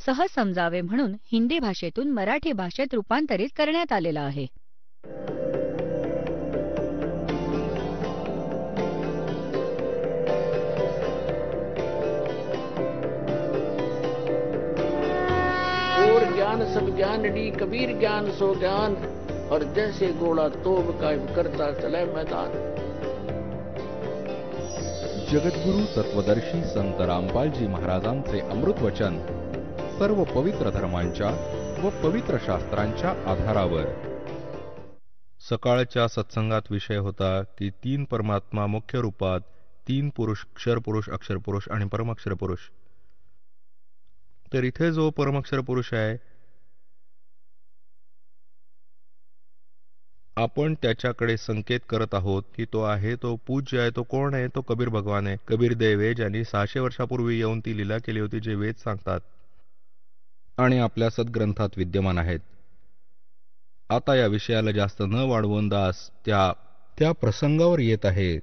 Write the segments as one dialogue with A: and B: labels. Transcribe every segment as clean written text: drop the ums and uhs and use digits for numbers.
A: सहज समजावे म्हणून हिंदी भाषेतून मराठी भाषेत रूपांतरित करण्यात आलेला आहे.
B: और ज्ञान सब ज्ञानडी कबीर ज्ञान सो ज्ञान और जैसे गोला तोब कायम करता चले मैदान.
C: जगद्गुरु तत्वदर्शी संत रामपालजी महाराजांचे अमृत वचन सर्व पवित्र धर्मांच्या व पवित्र शास्त्रांच्या आधारावर. सकाळच्या सत्संगात विषय होता की 3 परमात्मा मुख्य रूपात, 3 पुरुष, क्षर पुरुष, अक्षर पुरुष आणि परमाक्षर पुरुष. तर इथे जो परमाक्षर पुरुष आहे, आपण त्याच्याकडे संकेत करत आहोत की तो आहे, तो पूज्य आहे. तो कोण आहे? तो कबीर भगवान आहे. कबीर देव आहे, ज्यांनी 600 वर्षापूर्वी येऊन ती लीला केली होती, जे वेद सांगतात आणि आपल्या सद्ग्रंथात विद्यमान आहेत. आता या विषयाला जास्त न वाढवून दास त्या प्रसंगावर येत आहे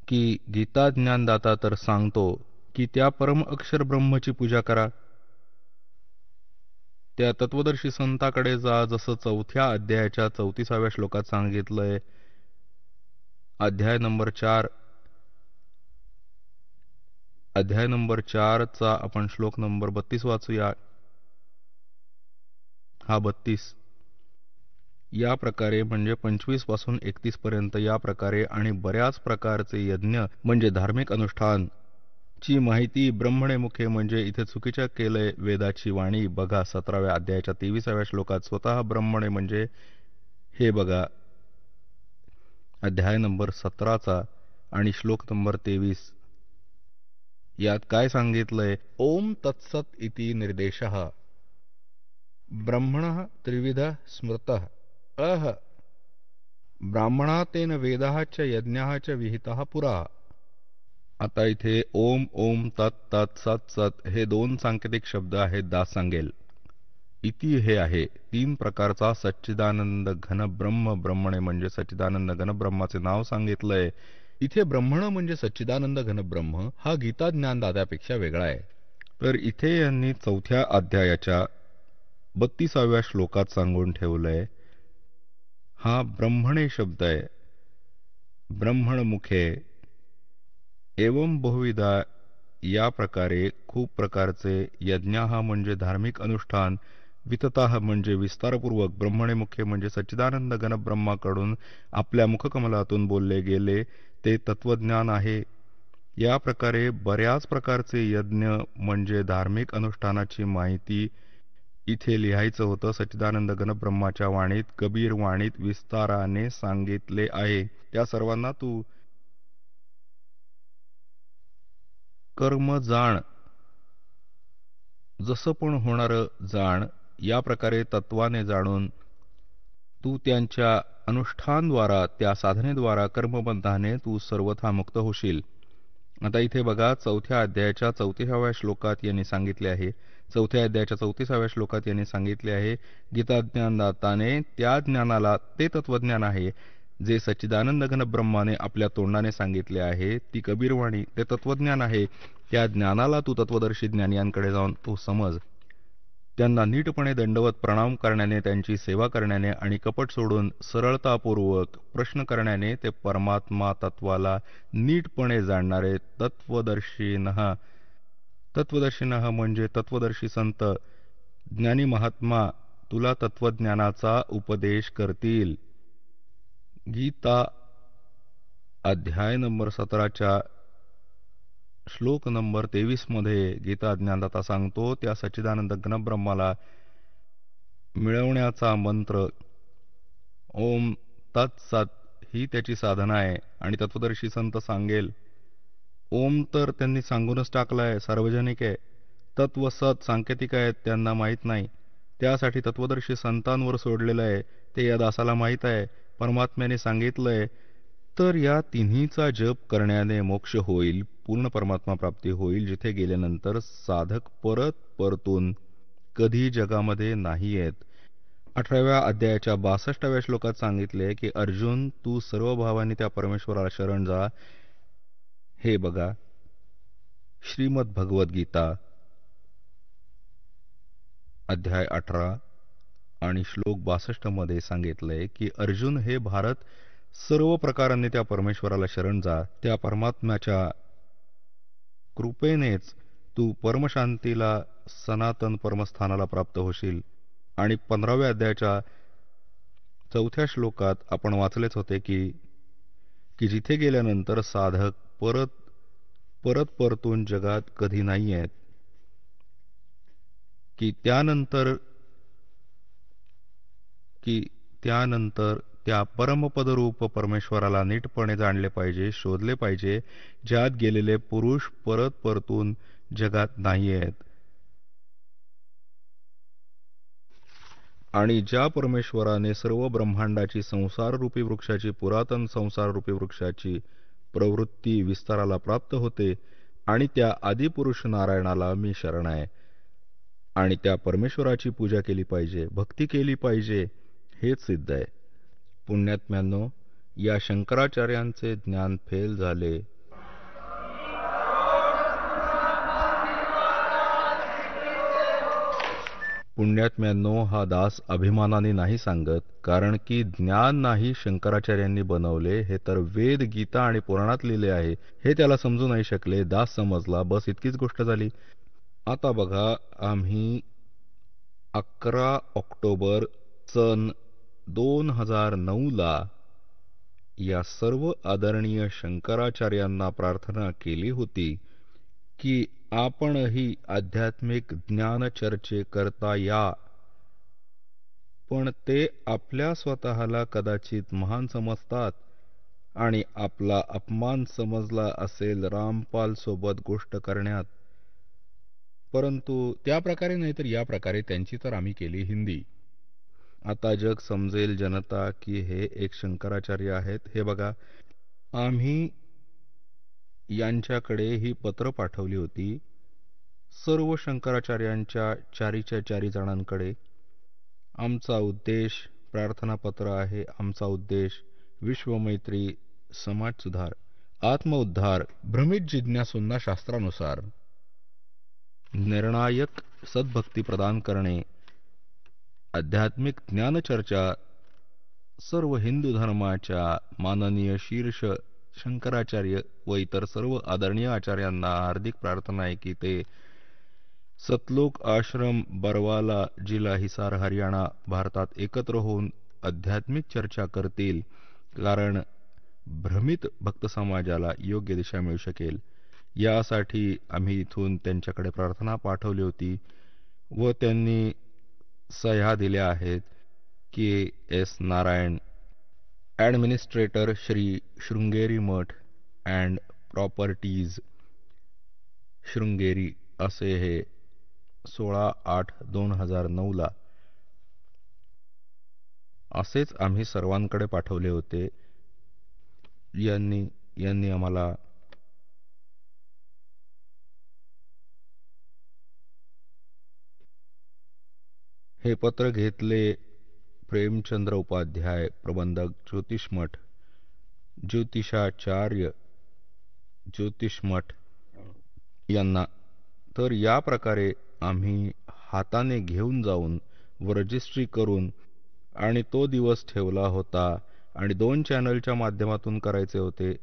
C: की गीता ज्ञानदाता तर सांगतो की त्या परम अक्षर ब्रह्मची पूजा करा. त्या तत्वदर्शी संताकडे जा, जसं 4थ्या अध्यायाच्या 34व्या श्लोकात सांगितलंय. अध्याय नंबर 4 चा आपण श्लोक नंबर 32 वाचूया. हा 32 या प्रकारे म्हणजे 25 पासून 31 पर्यंत या प्रकारे आणि बऱ्याच प्रकारचे यज्ञ म्हणजे धार्मिक अनुष्ठान ची माहिती ब्रह्मणे मुखे म्हणजे इथे चुकीच्या केलंय वेदाची वाणी. बघा 17व्या अध्यायाच्या 23व्या श्लोकात स्वतः ब्रह्मणे म्हणजे हे बघा अध्याय नंबर 17 आणि श्लोक नंबर 23. यात काय सांगितलंय? ओम तत्सत इति निर्देशः ब्रह्मणः त्रिविध स्मृतः अह ब्राह्मणा तेन वेदाः च यज्ञाः च विहिताः पुरा. आता इथे ओम ओम तत् तत् सत सत हे 2 सांकेतिक शब्द आहेत. दास सांगेल. इति हे आहे 3 प्रकारचा सच्चिदानंद घन ब्रह्म. ब्रह्मणे म्हणजे सच्चिदानंद घन ब्रह्माचे नाव सांगितलंय. इथे ब्रह्मण म्हणजे सच्चिदानंद घन ब्रह्म हा गीता ज्ञानदात्यापेक्षा वेगळा आहे. तर इथे यांनी 4थ्या अध्यायाच्या 32व्या श्लोकात सांगून ठेवलंय. हा ब्रह्मणे शब्द आहे. ब्रह्मण मुखे एवं बहुविधा या प्रकारे खूप प्रकारचे यज्ञाः म्हणजे धार्मिक अनुष्ठान, वितताः म्हणजे विस्तारपूर्वक, ब्रह्मणे मुख्य म्हणजे सच्चिदानंद घन ब्रह्माकडून आपल्या मुखकमलातून बोलले गेले ते तत्वज्ञान आहे. या प्रकारे बऱ्याच प्रकारचे यज्ञ म्हणजे धार्मिक अनुष्ठानाची माहिती इथे लिहायचं होतं. सच्चिदानंद घन ब्रह्माच्या वाणीत, कबीर वाणीत विस्ताराने सांगितले आहे. त्या सर्वांना तू कर्म जाण, जसं पण होणारं जाण, या प्रकारे तत्वाने जाणून तू त्यांच्या अनुष्ठानद्वारा, त्या साधनेद्वारा, कर्मबंधाने तू सर्वथा मुक्त होशील. आता इथे बघा 4थ्या अध्यायाच्या 34व्या श्लोकात यांनी सांगितले आहे. 4थ्या अध्यायाच्या 34व्या श्लोकात यांनी सांगितले आहे, गीता ज्ञानदाताने त्या ज्ञानाला, ते तत्वज्ञान आहे जे सच्चिदानंद घन ब्रह्माने आपल्या तोंडाने सांगितले आहे. ती कबीरवाणी ते तत्वज्ञान आहे. त्या ज्ञानाला तू तत्वदर्शी ज्ञानियांकडे जाऊन तू समज. त्यांना नीटपणे दंडवत प्रणाम करण्याने, त्यांची सेवा करण्याने आणि कपट सोडून सरळतापूर्वक प्रश्न करण्याने ते परमात्मा तत्वाला नीटपणे जाणणारे तत्वदर्शीनः. तत्वदर्शीनः म्हणजे तत्वदर्शी संत, ज्ञानी महात्मा तुला तत्वज्ञानाचा उपदेश करतील. गीता अध्याय नंबर 17च्या श्लोक नंबर 23 मध्ये गीता ज्ञानदाता सांगतो, त्या सच्चिदानंद घन ब्रह्माला मिळवण्याचा मंत्र ओम तत्सत ही त्याची साधना आहे. आणि तत्वदर्शी संत सांगेल. ओम तर त्यांनी सांगूनच टाकलाय, सार्वजनिक आहे. तत्व सत सांकेतिक आहेत, त्यांना माहीत नाही. त्यासाठी तत्वदर्शी संतांवर सोडलेलं आहे, ते या दासाला माहीत आहे. परमात्म्याने सांगितलंय. तर या तिन्हीचा जप करण्याने मोक्ष होईल, पूर्ण परमात्मा प्राप्ती होईल, जिथे गेल्यानंतर साधक परतून कधी जगामध्ये नाही येत. 18व्या अध्यायाच्या 62व्या श्लोकात सांगितले की अर्जुन तू सर्व भावांनी त्या परमेश्वराला शरण जा. हे बघा श्रीमद भगवद्गीता अध्याय 18 आणि श्लोक 62 मध्ये सांगितलंय की अर्जुन हे भारत, सर्व प्रकारांनी त्या परमेश्वराला शरण जा. त्या परमात्म्याच्या कृपेनेच तू परमशांतीला, सनातन परमस्थानाला प्राप्त होशील. आणि 15व्या अध्यायाच्या 4थ्या श्लोकात आपण वाचलेच होते की की जिथे गेल्यानंतर साधक परत परत परतून जगात कधी नाही आहेत, की त्यानंतर त्या परमपदरूप परमेश्वराला नीटपणे जाणले पाहिजे, शोधले पाहिजे, ज्यात गेलेले पुरुष परत परतून जगात नाही आहेत. आणि ज्या परमेश्वराने सर्व ब्रह्मांडाची संसाररूपी वृक्षाची, पुरातन संसाररूपी वृक्षाची प्रवृत्ती विस्ताराला प्राप्त होते, आणि त्या आदिपुरुष नारायणाला मी शरण आहे. आणि त्या परमेश्वराची पूजा केली पाहिजे, भक्ती केली पाहिजे, हेच सिद्ध आहे. पुण्यात्म्यांनो, या शंकराचार्यांचे ज्ञान फेल झाले. पुण्यात्म्यांनो, हा दास अभिमानाने नाही सांगत, कारण की ज्ञान नाही शंकराचार्यांनी बनवले, हे तर वेद, गीता आणि पुराणात लिहिले आहे. हे त्याला समजू नाही शकले. दास समजला, बस इतकीच गोष्ट झाली. आता बघा, आम्ही 11 ऑक्टोबर सन 2009 या सर्व आदरणीय शंकराचार्यांना प्रार्थना केली होती की आपणही आध्यात्मिक ज्ञान चर्चे करता या. पण ते आपल्या स्वतःला कदाचित महान समजतात आणि आपला अपमान समजला असेल रामपाल सोबत गोष्ट करण्यात. परंतु त्या प्रकारे नाही तर या प्रकारे त्यांची तर आम्ही केली हिंदी. आता जग समजेल, जनता, की हे एक शंकराचार्य आहेत. हे बघा, आम्ही यांच्याकडे ही पत्र पाठवली होती, सर्व शंकराचार्यांच्या चारीच्या चारी जणांकडे. आमचा उद्देश प्रार्थनापत्र आहे. आमचा उद्देश विश्वमैत्री, समाज सुधार, आत्मउद्धार, भ्रमित जिज्ञासूंना शास्त्रानुसार निर्णायक सद्भक्ती प्रदान करणे, आध्यात्मिक ज्ञानचर्चा. सर्व हिंदू धर्माच्या माननीय शीर्ष शंकराचार्य व इतर सर्व आदरणीय आचार्यांना हार्दिक प्रार्थना आहे की ते सतलोक आश्रम, बरवाला जिल्हा, हिसार, हरियाणा, भारतात एकत्र होऊन आध्यात्मिक चर्चा करतील, कारण भ्रमित भक्त समाजाला योग्य दिशा मिळू शकेल. यासाठी आम्ही इथून त्यांच्याकडे प्रार्थना पाठवली होती व त्यांनी सह्या दिल्या आहेत. K S Narayan, administrator, Shri Sringeri Math and properties, Sringeri, असे हे 16/8/2009 असेच आम्ही सर्वांकडे पाठवले होते. यांनी आम्हाला हे पत्र घेतले. प्रेमचंद्र उपाध्याय, प्रबंधक, ज्योतिषमठ, ज्योतिषाचार्य, ज्योतिषमठ यांना. तर या प्रकारे आम्ही हाताने घेऊन जाऊन व रजिस्ट्री करून आणि तो दिवस ठेवला होता आणि 2 चॅनलच्या माध्यमातून करायचे होते.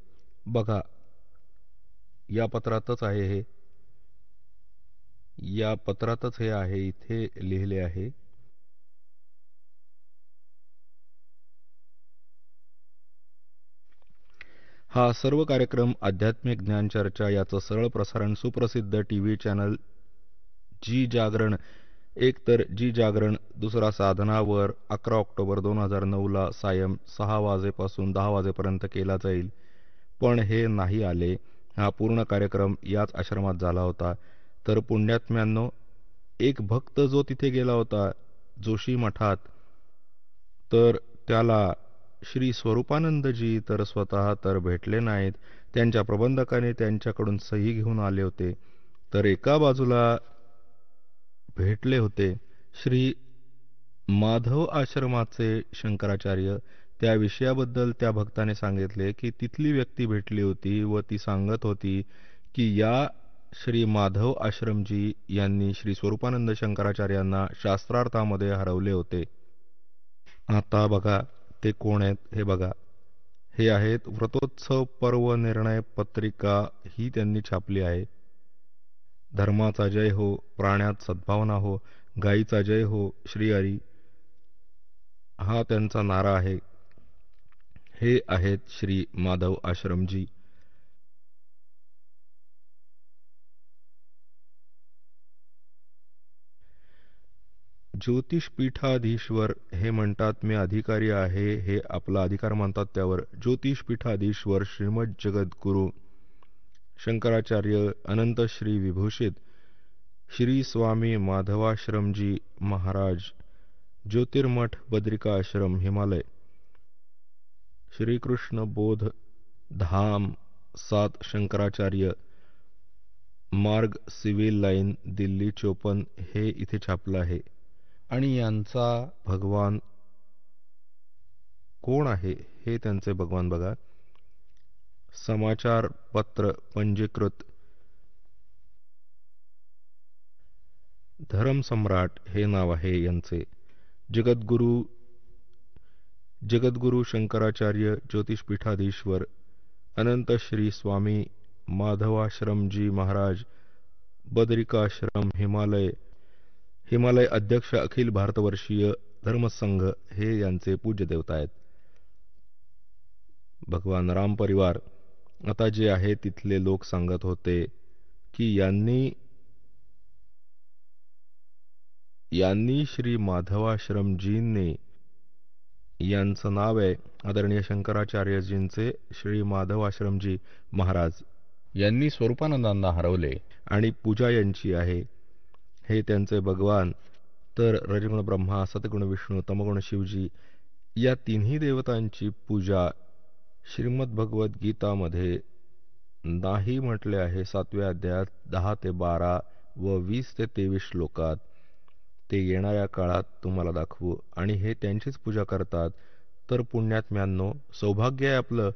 C: बघा, या पत्रातच आहे हे, या पत्रातच हे आहे, इथे लिहिले आहे. हा सर्व कार्यक्रम आध्यात्मिक ज्ञान चर्चा याचं सरळ प्रसारण सुप्रसिद्ध टीव्ही चॅनल जी जागरण, एक तर जी जागरण, दुसरा साधनावर 11 ऑक्टोबर 2009 सायं 6 वाजेपासून 10 वाजेपर्यंत केला जाईल. पण हे नाही आले. हा पूर्ण कार्यक्रम याच आश्रमात झाला होता. तर पुण्यात्म्यांनो, एक भक्त जो तिथे गेला होता जोशी मठात, तर त्याला श्री स्वरूपानंदजी तर स्वतः तर भेटले नाहीत. त्यांच्या प्रबंधकाने त्यांच्याकडून सही घेऊन आले होते. तर एका बाजूला भेटले होते श्री माधव आश्रमाचे शंकराचार्य. त्या विषयाबद्दल त्या भक्ताने सांगितले की तिथली व्यक्ती भेटली होती व ती सांगत होती की या श्री माधव आश्रमजी यांनी श्री स्वरूपानंद शंकराचार्यांना शास्त्रार्थामध्ये हरवले होते. आता बघा ते कोण आहेत हे बघा. हे आहेत व्रतोत्सव पर्व निर्णय पत्रिका, ही त्यांनी छापली आहे. धर्माचा जय हो, प्राण्यात सद्भावना हो, गायीचा जय हो, श्री हरी, हा त्यांचा नारा आहे. हे आहेत श्री माधव आश्रमजी. ज्योतिषपीठाधीश्वर हे म्हणतात मी अधिकारी आहे, हे आपला अधिकार मानतात. त्यावर ज्योतिषपीठाधीश्वर श्रीमद जगद्गुरु शंकराचार्य अनंत श्री विभूषित श्री स्वामी माधवाश्रमजी महाराज, ज्योतिर्मठ बद्रिका आश्रम हिमालय, श्रीकृष्ण बोध धाम 7 शंकराचार्य मार्ग सिव्हिल लाईन दिल्ली 54, हे इथे छापलं आहे. आणि यांचा भगवान कोण आहे हे त्यांचे भगवान बघा. समाचार पत्र पंजीकृत धर्मसम्राट हे नाव आहे यांचे. जगद्गुरु शंकराचार्य ज्योतिषपीठाधीश्वर अनंत श्री स्वामी माधवाश्रमजी महाराज, बद्रिकाश्रम हिमालय अध्यक्ष अखिल भारतवर्षीय धर्मसंघ, हे यांचे पूज्य देवता आहेत. भगवान राम परिवार. आता जे आहे तिथले लोक सांगत होते की यांनी श्री माधवाश्रमजींनी, यांचं नाव आहे आदरणीय शंकराचार्यजींचे श्री माधवाश्रमजी महाराज, यांनी स्वरूपानंदांना हरवले आणि पूजा यांची आहे. हे त्यांचे भगवान. तर रजगुण ब्रह्मा, सतगुण विष्णू, तमगुण शिवजी, या तिन्ही देवतांची पूजा श्रीमद भगवत गीतामध्ये नाही म्हटले आहे. 7व्या अध्यायात 10 ते 12 व 20 ते 23 श्लोकात. ते येणाऱ्या काळात तुम्हाला दाखवू. आणि हे त्यांचीच पूजा करतात. तर पुण्यात्म्यांनो, सौभाग्य आहे आपलं.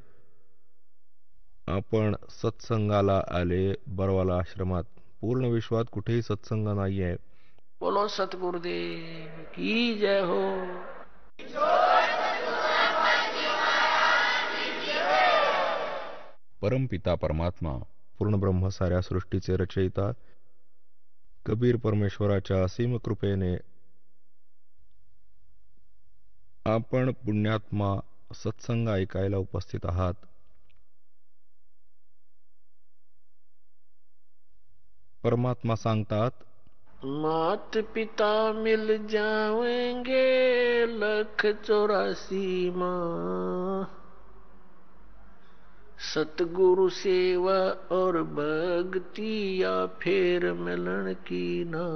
C: आपण सत्संगाला आले बरवाला आश्रमात. पूर्ण विश्वात कुठेही सत्संग नाही आहे.
B: बोलो सतगुरुदेव की जय हो.
C: परमपिता परमात्मा पूर्ण ब्रह्म, साऱ्या सृष्टीचे रचयिता कबीर परमेश्वराच्या असीम कृपेने आपण पुण्यात्मा सत्संग ऐकायला उपस्थित आहात. परमात्मा सांगतात,
B: मात पिता मिल जाएंगे 184 माँ, सतगुरु सेवा और भक्ति या फिर मिलन की ना.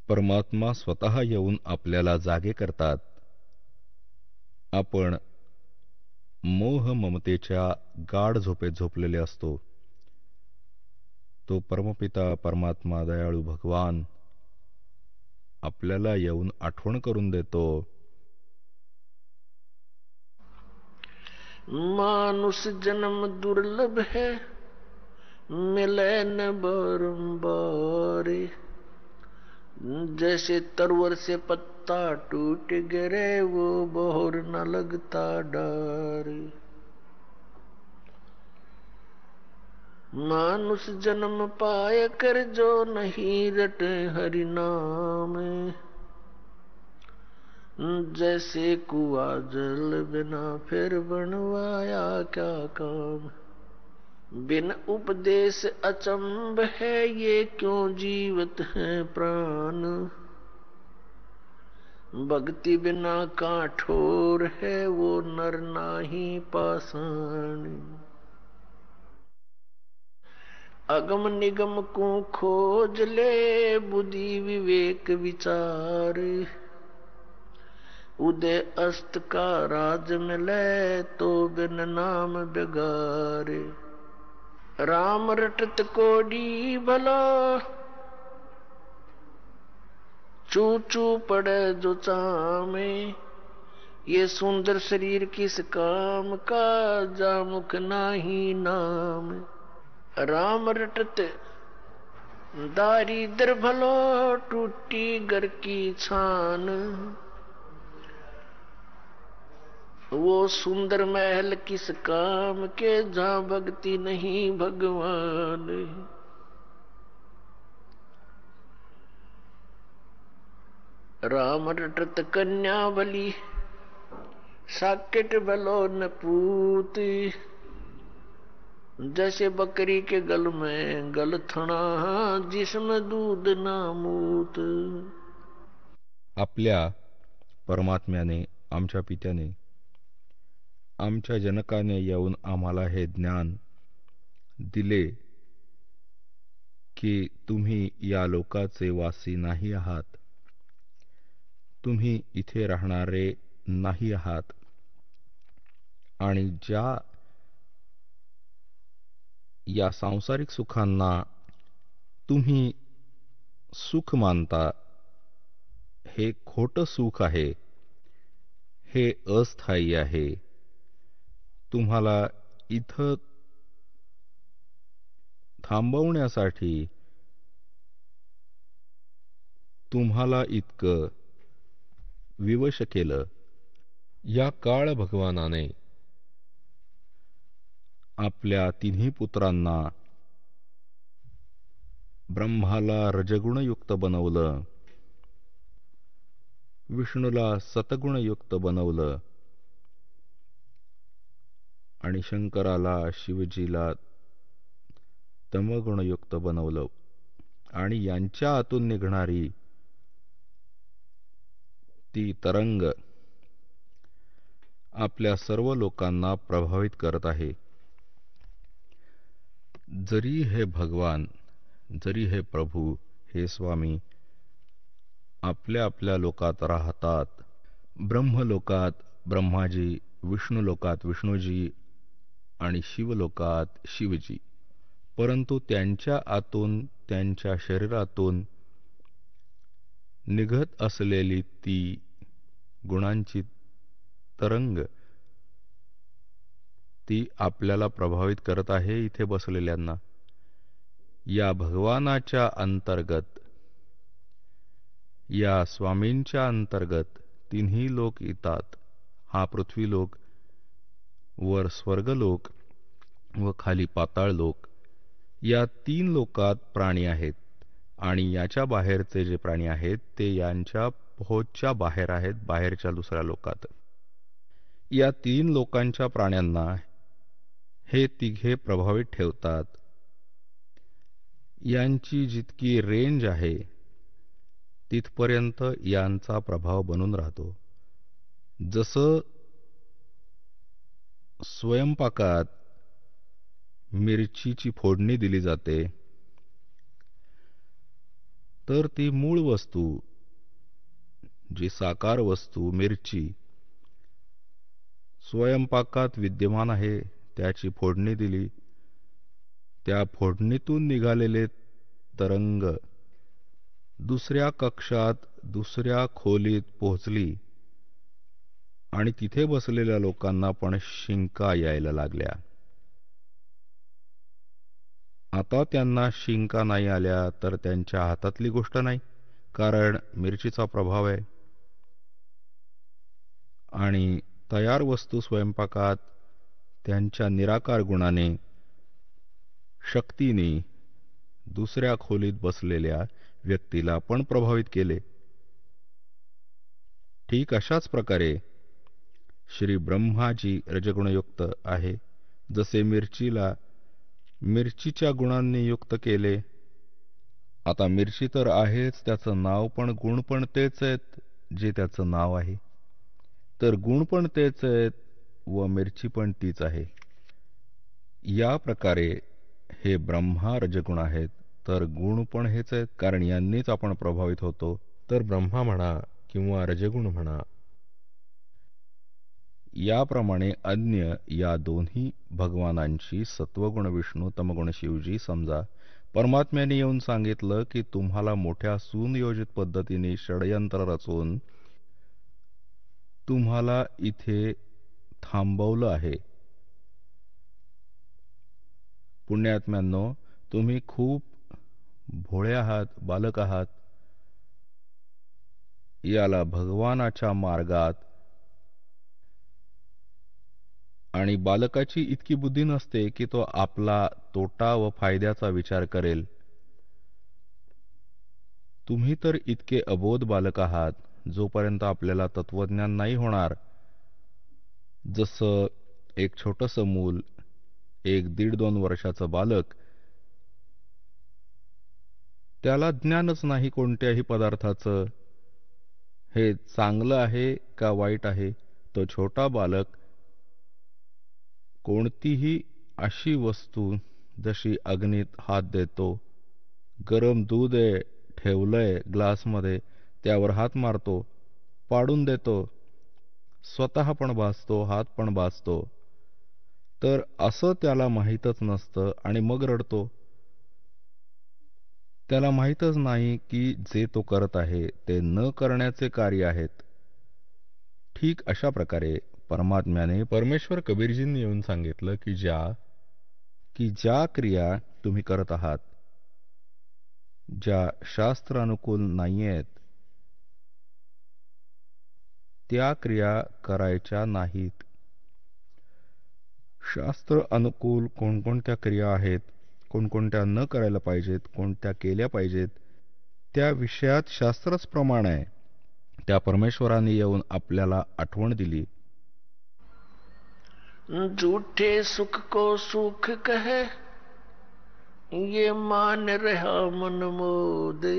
C: परमात्मा स्वतः येऊन आपल्याला जागे करतात. आपण मोह ममतेच्या गाढ झोपेत झोपलेले असतो. तो परमपिता परमात्मा दयाळू भगवान आपल्याला येऊन आठवण करून देतो.
B: मानुष जन्म दुर्लभ है, मिले न बारंबार. जैसे तरवर से पत्ता टूट गिरे, वो बोर न लगता डार. मानुष जन्म पाए कर जो नहीं रटे हरि नाम, जैसे कुआ जल बिना फिर बनवाया क्या काम. बिन उपदेश अचंभ है, ये क्यों जीवत है प्राण. भक्ति बिना काठोर है, वो नर नाही पाषाण. अगम निगम को खोज ले, बुद्धि विवेक विचार. उदय अस्त का राज मिले, तो बिन नाम बेगारे. राम रटत कोडी भला, चू चू पड़े जो चामे. ये सुंदर शरीर किस काम का, जामुख नाही नाम। राम रटत दारिद्र भलो, टूटी घर की छान। वो सुंदर महल किस काम के, जहां भक्ति नहीं भगवान। राम रटत कन्या बली, साकेट भलो न पूत। जैसे बकरी के गल में गल थणा, जिसमें दूध ना मूत।
C: आपल्या परमात्म्याने, आमच्या पित्याने, आमच्या जनकाने येऊन आम्हाला हे ज्ञान दिले की तुम्ही या लोकाचे वासी नाही आहात, तुम्ही इथे राहणारे नाही आहात, आणि ज्या या सांसारिक सुखांना तुम्ही सुख मानता, हे खोटं सुख आहे, हे अस्थायी आहे। तुम्हाला इथं थांबवण्यासाठी तुम्हाला इतकं विवश केलं। या काळ भगवानाने आपल्या तिन्ही पुत्रांना ब्रह्माला रजगुणयुक्त बनवलं, विष्णूला सतगुणयुक्त बनवलं, आणि शंकराला, शिवजीला तमगुणयुक्त बनवलं। आणि यांच्या आतून निघणारी ती तरंग आपल्या सर्व लोकांना प्रभावित करत आहे। जरी हे भगवान, जरी हे प्रभू, हे स्वामी आपल्या आपल्या लोकात राहतात, ब्रह्मलोकात ब्रह्माजी, विष्णू लोकात विष्णूजी आणि शिवलोकात शिवजी, परंतु त्यांच्या आतून, त्यांच्या शरीरातून निघत असलेली ती गुणांची तरंग, ती आपल्याला प्रभावित करत आहे इथे बसलेल्यांना। या भगवानाच्या अंतर्गत, या स्वामींच्या अंतर्गत तिन्ही लोक येतात। हा पृथ्वीलोक, वर स्वर्गलोक व खाली पाताळ लोक, या तीन लोकात प्राणी आहेत, आणि याच्या बाहेरचे जे प्राणी आहेत ते यांच्या पोहोचच्या बाहेर आहेत, बाहेरच्या दुसऱ्या लोकात। या तीन लोकांच्या प्राण्यांना हे तिघे प्रभावित ठेवतात। यांची जितकी रेंज आहे तिथपर्यंत यांचा प्रभाव बनून राहतो। जसं स्वयंपाकात मिरचीची फोडणी दिली जाते, तर ती मूळ वस्तू, जी साकार वस्तू मिरची स्वयंपाकात विद्यमान आहे, त्याची फोडणी दिली, त्या फोडणीतून निघालेले तरंग दुसऱ्या कक्षात, दुसऱ्या खोलीत पोहोचली, आणि तिथे बसलेल्या लोकांना पण शिंका यायला लागल्या। आता त्यांना शिंका नाही आल्या तर त्यांच्या हातातली गोष्ट नाही, कारण मिरचीचा प्रभाव आहे। आणि तयार वस्तू स्वयंपाकात त्यांच्या निराकार गुणाने, शक्तीने दुसऱ्या खोलीत बसलेल्या व्यक्तीला पण प्रभावित केले। ठीक अशाच प्रकारे श्री ब्रह्माजी रजगुणयुक्त आहे, जसे मिरचीला मिरचीच्या गुणांनी युक्त केले। आता मिरची तर आहेच, त्याचं नाव पण, गुण पण तेच आहेत जे त्याचं नाव आहे, तर गुण पण तेच आहेत व मिरची पण तीच आहे। या प्रकारे हे ब्रह्मा रजगुण आहेत, तर गुण पण हेच आहेत, कारण यांनीच आपण प्रभावित होतो। तर ब्रह्मा म्हणा किंवा रजगुण म्हणा, याप्रमाणे अन्य या दोन्ही भगवानांची, सत्वगुण विष्णू, तमगुण शिवजी, समजा परमात्म्याने येऊन सांगितलं की तुम्हाला मोठ्या सुनियोजित पद्धतीने षडयंत्र रचून तुम्हाला इथे थांबवलं आहे. पुण्यात्म्यांनो, तुम्ही खूप भोळे आहात, बालक आहात. याला भगवानाच्या मार्गात आणि बालकाची इतकी बुद्धी नसते की तो आपला तोटा व फायद्याचा विचार करेल. तुम्ही तर इतके अबोध बालक आहात, जोपर्यंत आपल्याला तत्वज्ञान नाही होणार. जसं एक छोटंसं मूल, एक 1.5-2 वर्षाचं बालक, त्याला ज्ञानच नाही कोणत्याही पदार्थाचं, हे चांगलं आहे का वाईट आहे. तो छोटा बालक कोणतीही अशी वस्तू, जशी अग्नीत हात देतो, गरम दूध आहे ठेवलंय ग्लासमध्ये, त्यावर हात मारतो, पाडून देतो, स्वतः पण भाजतो, हात पण भाजतो. तर असं त्याला माहीतच नसतं आणि मग रडतो. त्याला माहीतच नाही की जे तो करत आहे ते न करण्याचे कार्य आहेत. ठीक अशा प्रकारे परमात्म्याने, परमेश्वर कबीरजींनी येऊन सांगितलं की ज्या क्रिया तुम्ही करत आहात, ज्या शास्त्र अनुकूल नाही आहेत, त्या क्रिया करायच्या नाहीत. शास्त्र अनुकूल कोणकोणत्या क्रिया आहेत, कोणकोणत्या न करायला पाहिजेत, कोणत्या केल्या पाहिजेत, त्या विषयात शास्त्रच प्रमाण आहे. त्या परमेश्वराने येऊन आपल्याला आठवण दिली.
B: झूठे सुख को सुख कहे, ये मान रहा मन मोदे,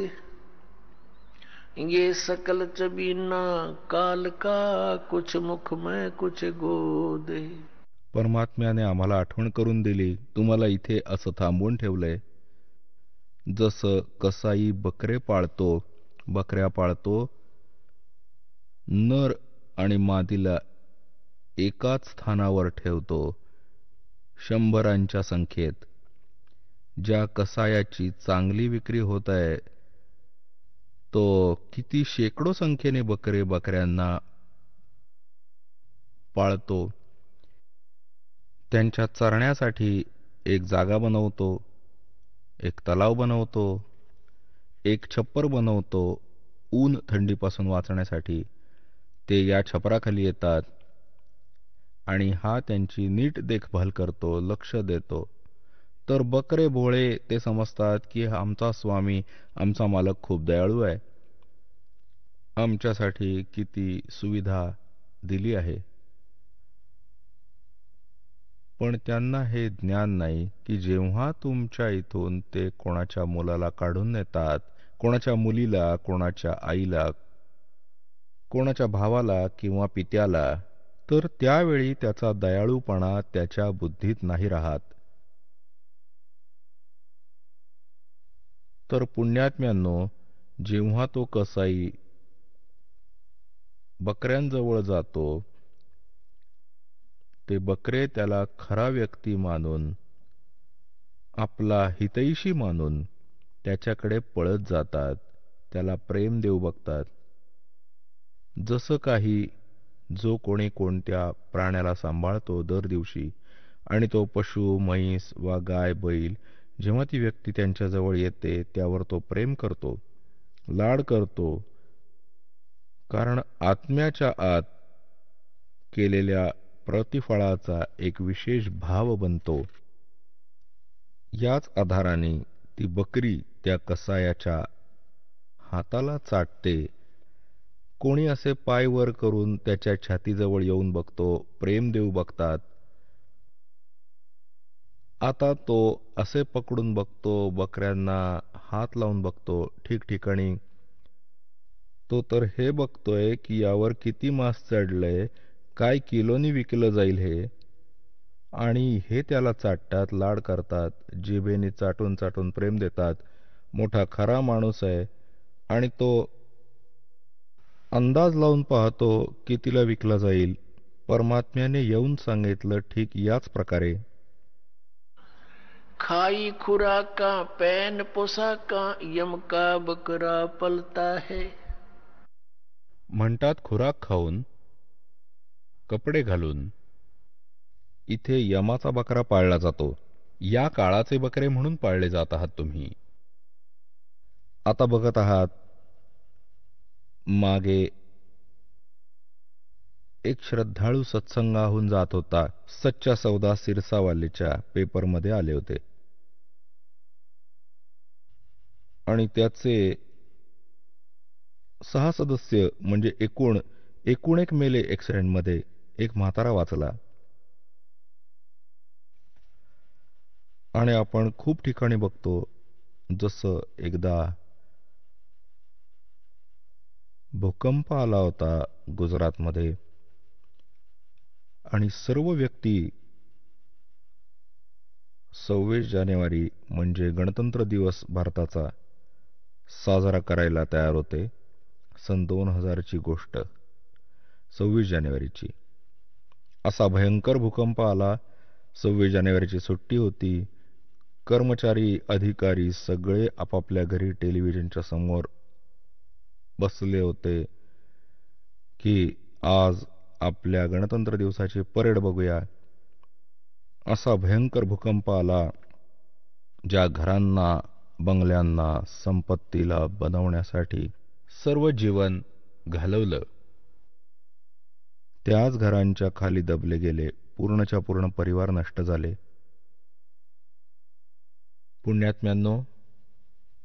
B: ये सकल चबीना काल का, कुछ मुख में कुछ गोदे.
C: परमात्म्याने आम्हाला आठवण करून दिली. तुम्हाला इथे असं थांबवून ठेवलंय. जसं कसाई बकऱ्या पाळतो, नर आणि मादीला एकाच स्थानावर ठेवतो 100 संख्येत. ज्या कसायाची चांगली विक्री होत आहे, तो किती शेकडो संख्येने बकऱ्यांना पाळतो. त्यांच्या चरण्यासाठी एक जागा बनवतो, एक तलाव बनवतो, एक छप्पर बनवतो. ऊन थंडीपासून वाचण्यासाठी ते या छपराखाली येतात आणि हा त्यांची नीट देखभाल करतो, लक्ष देतो. तर बकरे भोळे ते समजतात की आमचा स्वामी, आमचा मालक खूप दयाळू आहे, आमच्यासाठी किती सुविधा दिली आहे. पण त्यांना हे ज्ञान नाही की जेव्हा तुमच्या इथून ते कोणाच्या मुलाला काढून नेतात, कोणाच्या मुलीला, कोणाच्या आईला, कोणाच्या भावाला किंवा पित्याला, तर त्यावेळी त्याचा दयाळूपणा त्याच्या बुद्धीत नाही राहत. तर पुण्यात्म्यांनो, जेव्हा तो कसाई बकऱ्यांजवळ जातो, ते बकरे त्याला खरा व्यक्ती मानून, आपला हितैषी मानून त्याच्याकडे पळत जातात, त्याला प्रेम देऊ बघतात. जसं काही जो कोणी कोणत्या प्राण्याला सांभाळतो दर दिवशी, आणि तो पशु, म्हैस वा गाय, बैल, जेव्हा ती व्यक्ती त्यांच्याजवळ येते त्यावर तो प्रेम करतो, लाड करतो, कारण आत्म्याच्या आत केलेल्या प्रतिफळाचा एक विशेष भाव बनतो. याच आधाराने ती बकरी त्या कसायाच्या हाताला चाटते. कोणी असे पाय वर करून त्याच्या छातीजवळ येऊन बघतो, प्रेम देऊ बघतात. आता तो असे पकडून बघतो, बकऱ्यांना हात लावून बघतो ठिकठिकाणी. तो तर हे बघतोय की यावर किती मांस चढलंय, काय किलोनी विकलं जाईल हे. आणि हे त्याला चाटतात, लाड करतात, जिभेने चाटून चाटून प्रेम देतात. मोठा खरा माणूस आहे आणि तो अंदाज लावून पाहतो कितीला विकला जाईल. परमात्म्याने येऊन सांगितलं ठीक याच प्रकारे.
B: खाई खुराका पैन पोसाका, यम का बकरा पलता है.
C: म्हणतात खुराक खाऊन कपडे घालून इथे यमाचा बकरा पाळला जातो. या काळाचे बकरे म्हणून पाळले जात आहात तुम्ही. आता बघत आहात मागे एक श्रद्धाळू सत्संगाहून जात होता. सच्चा सौदा सिरसावालेच्या पेपरमध्ये आले होते आणि त्याचे 6 सदस्य म्हणजे एकूण एक मेले ॲक्सिडेंटमध्ये. एक म्हातारा वाचला. आणि आपण खूप ठिकाणी बघतो, जसं एकदा भूकंप आला होता गुजरातमध्ये आणि सर्व व्यक्ती 26 जानेवारी म्हणजे गणतंत्र दिवस भारताचा साजरा करायला तयार होते. सन 2000ची गोष्ट, 26 जानेवारीची. असा भयंकर भूकंप आला. 26 जानेवारीची सुट्टी होती. कर्मचारी, अधिकारी सगळे आपापल्या घरी टेलिव्हिजनच्या समोर बसले होते की आज आपल्या गणतंत्र दिवसाची परेड बघूया. असा भयंकर भूकंप आला, ज्या घरांना, बंगल्यांना, संपत्तीला बनवण्यासाठी सर्व जीवन घालवलं, त्याच घरांच्या खाली दबले गेले. पूर्णच्या पूर्ण परिवार नष्ट झाले. पुण्यात्म्यांनो,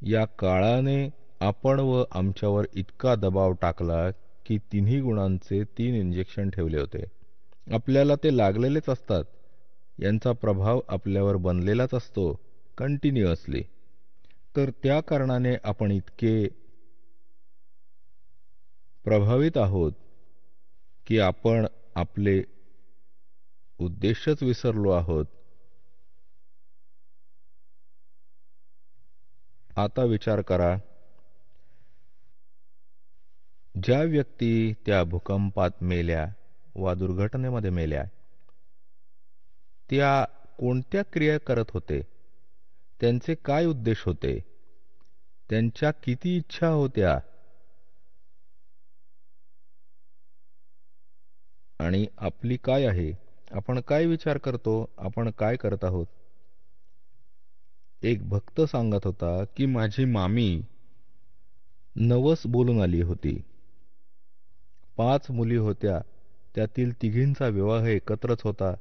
C: या काळाने आपण व आमच्यावर इतका दबाव टाकला की 3 गुणांचे 3 इंजेक्शन ठेवले होते. आपल्याला ते लागलेलेच असतात. यांचा प्रभाव आपल्यावर बनलेलाच असतो कंटिन्युअसली. तर त्या कारणाने आपण इतके प्रभावित आहोत की आपण आपले उद्देशच विसरलो आहोत. आता विचार करा, ज्या व्यक्ती त्या भूकंपात मेल्या वा दुर्घटनेमध्ये मेल्या, त्या कोणत्या क्रिया करत होते? त्यांचे काय उद्देश होते? त्यांच्या किती इच्छा होत्या? आणि आपली काय आहे? आपण काय विचार करतो? आपण काय करत आहोत? एक भक्त सांगत होता की माझी मामी नवस बोलून आली होती. 5 मुली होत्या. त्यातील 3घींचा विवाह एकत्रच होता.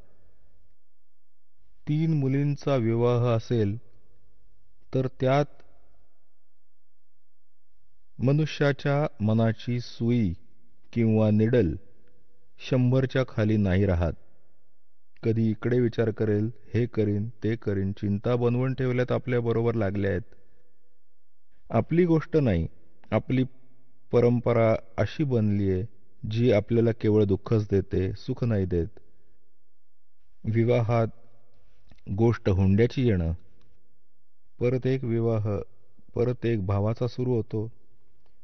C: 3 मुलींचा विवाह असेल तर त्यात मनुष्याच्या मनाची सुई किंवा निडल 100च्या खाली नाही राहत. कधी इकडे विचार करेल, हे करीन, ते करीन, चिंता बनवून ठेवल्यात, आपल्या बरोबर लागल्या आहेत. आपली गोष्ट नाही. आपली परंपरा अशी बनली आहे जी आपल्याला केवळ दुःखच देते, सुख नाही देत. विवाहात गोष्ट हुंड्याची येणं, परत एक विवाह, परत एक भावाचा सुरू होतो,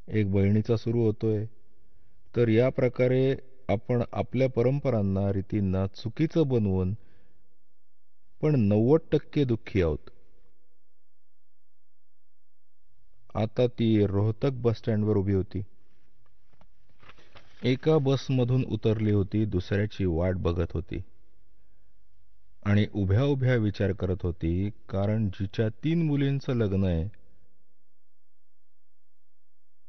C: एक बहिणीचा सुरू होतोय. तर या प्रकारे आपण आपल्या परंपरांना, रीतींना चुकीचं बनवून पण 90% दुःखी आहोत. आता ती रोहतक बस स्टँडवर उभी होती. एका बसमधून उतरली होती, दुसऱ्याची वाट बघत होती आणि उभ्या उभ्या विचार करत होती. कारण जिच्या 3 मुलींचं लग्न आहे,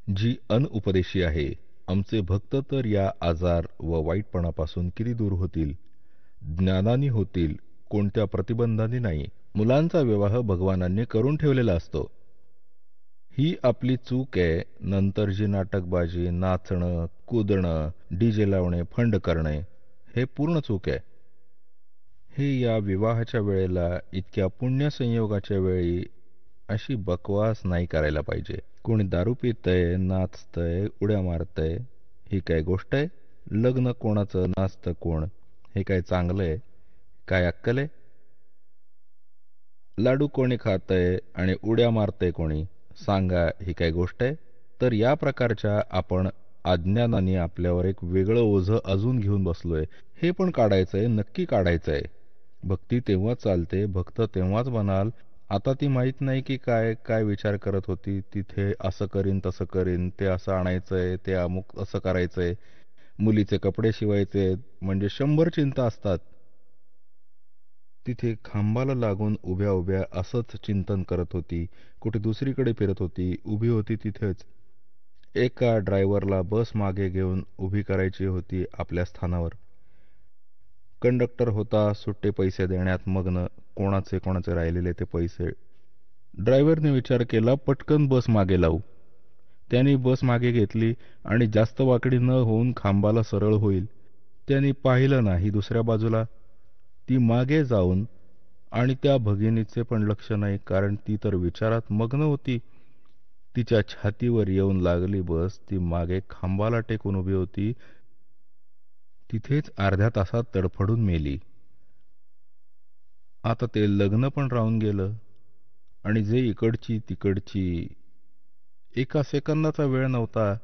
C: जी अनउपदेशी आहे, आमचे भक्त तर या आजार व वाईटपणापासून किती दूर होतील, ज्ञानानी होतील, कोणत्या प्रतिबंधांनी नाही. मुलांचा विवाह भगवानांनी करून ठेवलेला असतो. ही आपली चूक आहे. नंतर जी नाटकबाजी, नाचणं, कूदणं, डीजे लावणे, फंड करणे, हे पूर्ण चूक आहे. हे या विवाहाच्या वेळेला, इतक्या पुण्यसंयोगाच्या वेळी अशी बकवास नाही करायला पाहिजे. कोणी दारू पितंय, नाचतंय, उड्या मारतंय, ही काय गोष्ट आहे? लग्न कोणाचं, नाचतं कोण, हे काय चांगलं आहे? काय अक्कल आहे? लाडू कोणी खातंय आणि उड्या मारतंय कोणी, सांगा, ही काय गोष्ट आहे? तर या प्रकारच्या आपण अज्ञानाने आपल्यावर एक वेगळं ओझं अजून घेऊन बसलोय. हे पण काढायचंय, नक्की काढायचंय. भक्ती तेव्हाच चालते, भक्त तेव्हाच बनाल. आता ती माहीत नाही की काय काय विचार करत होती. तिथे असं करीन, तसं करीन, ते असं आणायचंय, ते अमुक असं करायचंय. मुलीचे कपडे शिवायचे म्हणजे 100 चिंता असतात. तिथे खांबाला लागून उभ्या उभ्या असंच चिंतन करत होती. कुठे दुसरीकडे फिरत होती. उभी होती तिथेच. एका ड्रायव्हरला बस मागे घेऊन उभी करायची होती आपल्या स्थानावर. कंडक्टर होता सुट्टे पैसे देण्यात मग्न. कोणाचे राहिलेले ते पैसे. ड्रायव्हरने विचार केला, पटकन बस मागे लावू. त्यांनी बस मागे घेतली आणि जास्त वाकडी न होऊन खांबाला सरळ होईल. त्यांनी पाहिलं नाही दुसऱ्या बाजूला. ती मागे जाऊन आणि त्या भगिनीचे पण लक्ष नाही, कारण ती तर विचारात मग्न होती. तिच्या छातीवर येऊन लागली बस. ती मागे खांबाला टेकून उभी होती. तिथेच अर्ध्या तासात तडफडून मेली. आता ते लग्न पण राहून गेलं आणि जे इकडची तिकडची. एका सेकंदाचा वेळ नव्हता.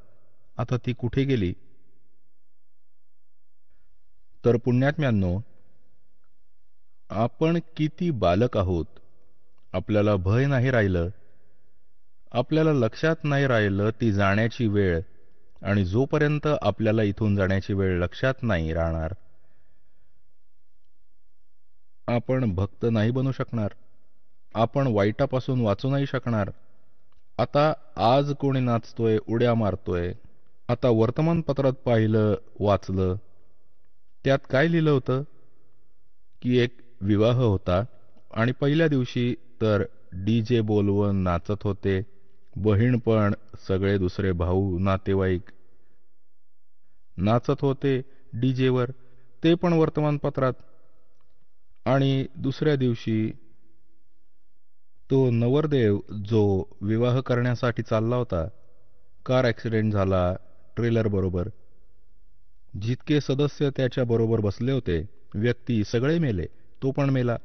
C: आता ती कुठे गेली? तर पुण्यात्म्यांनो, आपण किती बालक आहोत. आपल्याला भय नाही राहिलं. आपल्याला लक्षात नाही राहिलं ती जाण्याची वेळ. आणि जोपर्यंत आपल्याला इथून जाण्याची वेळ लक्षात नाही राहणार, आपण भक्त नाही बनू शकणार. आपण वाईटापासून वाचू नाही शकणार. आता आज कोणी नाचतोय, उड्या मारतोय. आता वर्तमानपत्रात पाहिलं, वाचलं, त्यात काय लिहिलं होतं की एक विवाह होता आणि पहिल्या दिवशी तर DJ बोलवून नाचत होते. बहीण पण सगळे दुसरे भाऊ नातेवाईक नाचत होते डीजेवर, ते पण वर्तमानपत्रात. आणि दुसऱ्या दिवशी तो नवरदेव जो विवाह करण्यासाठी चालला होता, कार ॲक्सिडेंट झाला ट्रेलर बरोबर. जितके सदस्य त्याच्या बरोबर बसले होते, व्यक्ती सगळे मेले, तो पण मेला.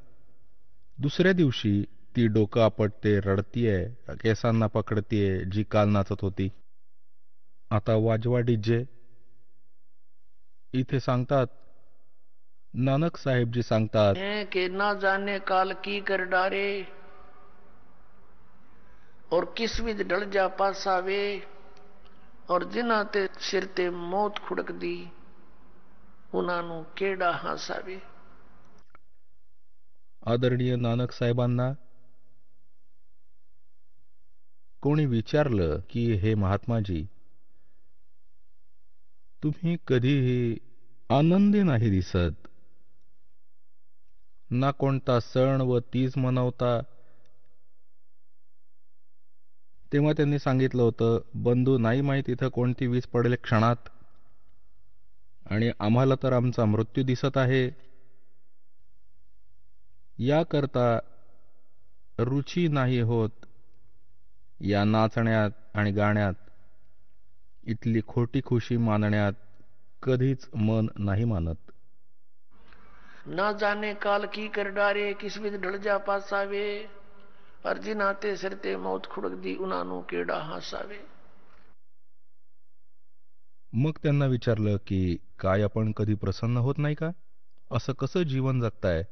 C: दुसऱ्या दिवशी ती डोकं आपटते, रडतीये, केसांना पकडतीये, जी काल नाचत होती. आता वाजवा डीजे. इथे सांगतात, नानक साहेबजी सांगतात
B: कि ना जाने काल की कर डारे और किस विध ढल जा पासावे और जिन्हां ते सिर ते मौत खुड़क दी उन्हां नू केड़ा हासावे.
C: आदरणीय नानक साहेबांना कोणी विचारलं की हे महात्माजी, तुम्ही कधीही आनंदी नाही दिसत, ना कोणता सण व तीज मनवता. तेव्हा त्यांनी सांगितलं होतं, बंधू नाही माहीत इथं कोणती वीज पडेल क्षणात, आणि आम्हाला तर आमचा मृत्यू दिसत आहे. याकरता रुची नाही होत या नाचण्यात आणि गाण्यात. इथली खोटी खुशी मानण्यात कधीच मन नाही मानत.
B: ना जाने काल की कर डारे किस विध ढल जा पासावे और जिन्हां ते सिर ते मौत खुड़क दी उन्हां नू केड़ा हासावे.
C: मग त्यांना विचारलं की काय आपण कधी प्रसन्न होत नाही का? असं कसं जीवन जगताय?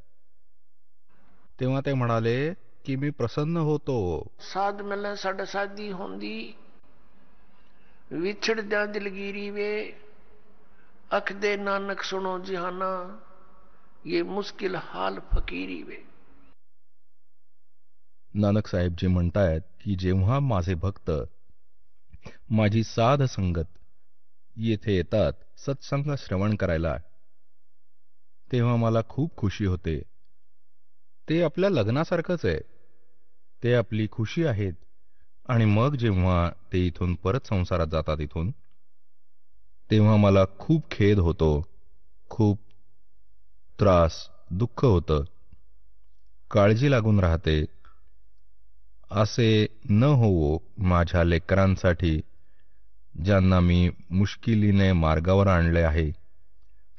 C: तेव्हा ते म्हणाले की मी प्रसन्न होतो.
B: साध मिले सड साधी होंदी विछड़ द्या दिलगिरी वे अख दे नानक सुनो जिहाना ये मुश्किल हाल फकीरी वे.
C: नानक साहेबजी म्हणतायत की जेव्हा माझे भक्त, माझी साध संगत येथे येतात सत्संग श्रवण करायला, तेव्हा मला खूप खुशी होते. ते आपल्या लग्नासारखंच आहे. ते आपली खुशी आहेत. आणि मग जेव्हा ते इथून परत संसारात जातात इथून, तेव्हा मला खूप खेद होतो, खूप त्रास, दुःख होतं, काळजी लागून राहते. असे न होवो माझ्या लेकरांसाठी, ज्यांना मी मुश्किलीने मार्गावर आणले आहे,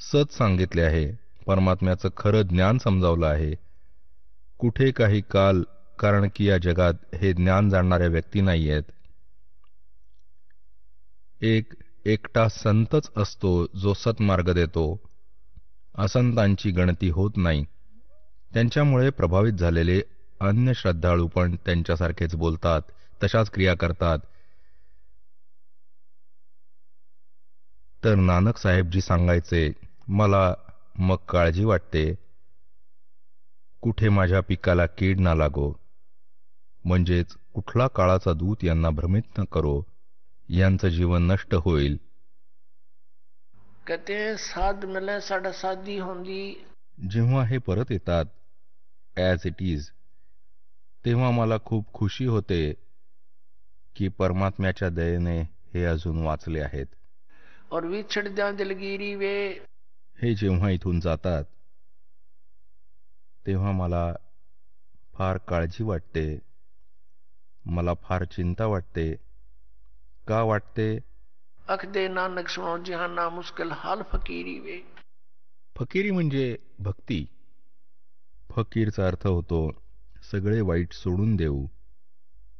C: सत सांगितले आहे, परमात्म्याचं खरं ज्ञान समजावलं आहे. कुठे काही काल, कारण की या जगात हे ज्ञान जाणणाऱ्या व्यक्ती नाही आहेत. एक एकटा संतच असतो जो सत्मार्ग देतो. असंतांची गणती होत नाही. त्यांच्यामुळे प्रभावित झालेले अन्य श्रद्धाळू पण त्यांच्यासारखेच बोलतात, तशाच क्रिया करतात. तर नानक साहेबजी सांगायचे, मला मग काळजी वाटते, कुठे माझ्या पिकाला कीड ना लागो, म्हणजेच कुठला काळाचा दूत यांना भ्रमित न करो, यांचं जीवन नष्ट होईल.
B: कहते हैं साध मिले साढ़ा साधी होंदी.
C: जेव्हा हे परत येतात ॲज इट इज, तेव्हा मला खूप खुशी होते की परमात्म्याच्या दयेने हे अजून वाचले आहेत.
B: और विछड़ द्या दिलगिरी वे.
C: हे जेव्हा इथून जातात तेव्हा मला फार काळजी वाटते, मला फार चिंता वाटते. का वाटते?
B: अख दे नानक सुनो जहाना मुश्किल हाल फकीरी वे.
C: फकीरी म्हणजे भक्ती. फकीरचा अर्थ होतो सगळे वाईट सोडून देऊ,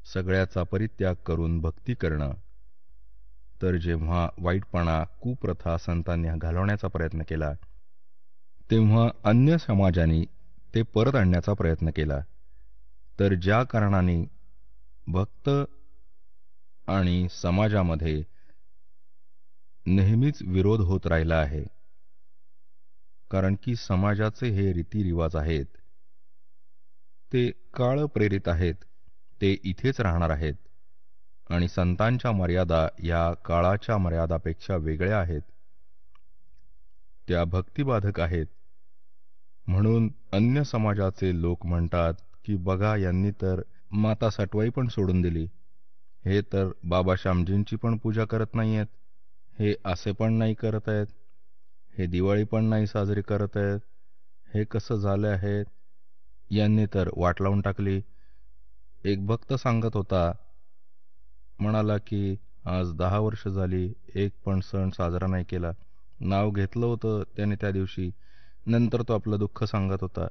C: सगळ्याचा परित्याग करून भक्ती करणं. तर जेव्हा वाईटपणा, कुप्रथा संतांनी घालवण्याचा प्रयत्न केला, तेव्हा अन्य समाजाने ते परत आणण्याचा प्रयत्न केला. तर ज्या कारणाने भक्त आणि समाजामध्ये नेहमीच विरोध होत राहिला आहे, कारण की समाजाचे हे रीतिरिवाज आहेत, ते काळ प्रेरित आहेत, ते इथेच राहणार आहेत, आणि संतांच्या मर्यादा या काळाच्या मर्यादापेक्षा वेगळ्या आहेत, त्या भक्तिबाधक आहेत. म्हणून अन्य समाजाचे लोक म्हणतात की बघा, यांनी तर माता सटवाई पण सोडून दिली, हे तर बाबा श्यामजींची पण पूजा करत नाही आहेत, हे असे पण नाही करत आहेत, हे दिवाळी पण नाही साजरी करत आहेत, हे कसं झालं आहे, यांनी तर वाट लावून टाकली. एक भक्त सांगत होता, म्हणाला की आज 10 वर्ष झाली एक पण सण साजरा नाही केला. नाव घेतलं होतं त्याने त्या दिवशी, नंतर तो आपलं दुःख सांगत होता.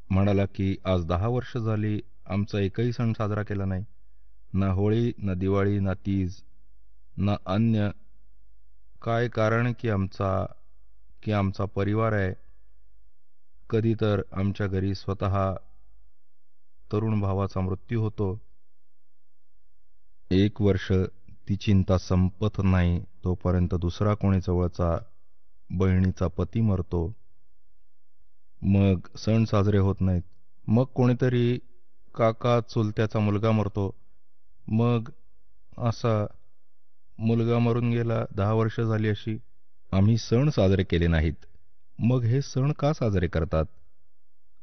C: म्हणाला की आज 10 वर्ष झाली आमचा एकही सण साजरा केला नाही, ना होळी, ना दिवाळी, ना तीज, ना अन्य काय. कारण की आमचा परिवार आहे. कधी तर आमच्या घरी स्वतः तरुण भावाचा मृत्यू होतो. 1 वर्ष ती चिंता संपत नाही तोपर्यंत दुसरा कोणी जवळचा बहिणीचा पती मरतो. मग सण साजरे होत नाहीत. मग कोणीतरी काका चुलत्याचा मुलगा मरतो. मग असा मुलगा मरून गेला, 10 वर्ष झाली अशी आम्ही सण साजरे केले नाहीत. मग हे सण का साजरे करतात?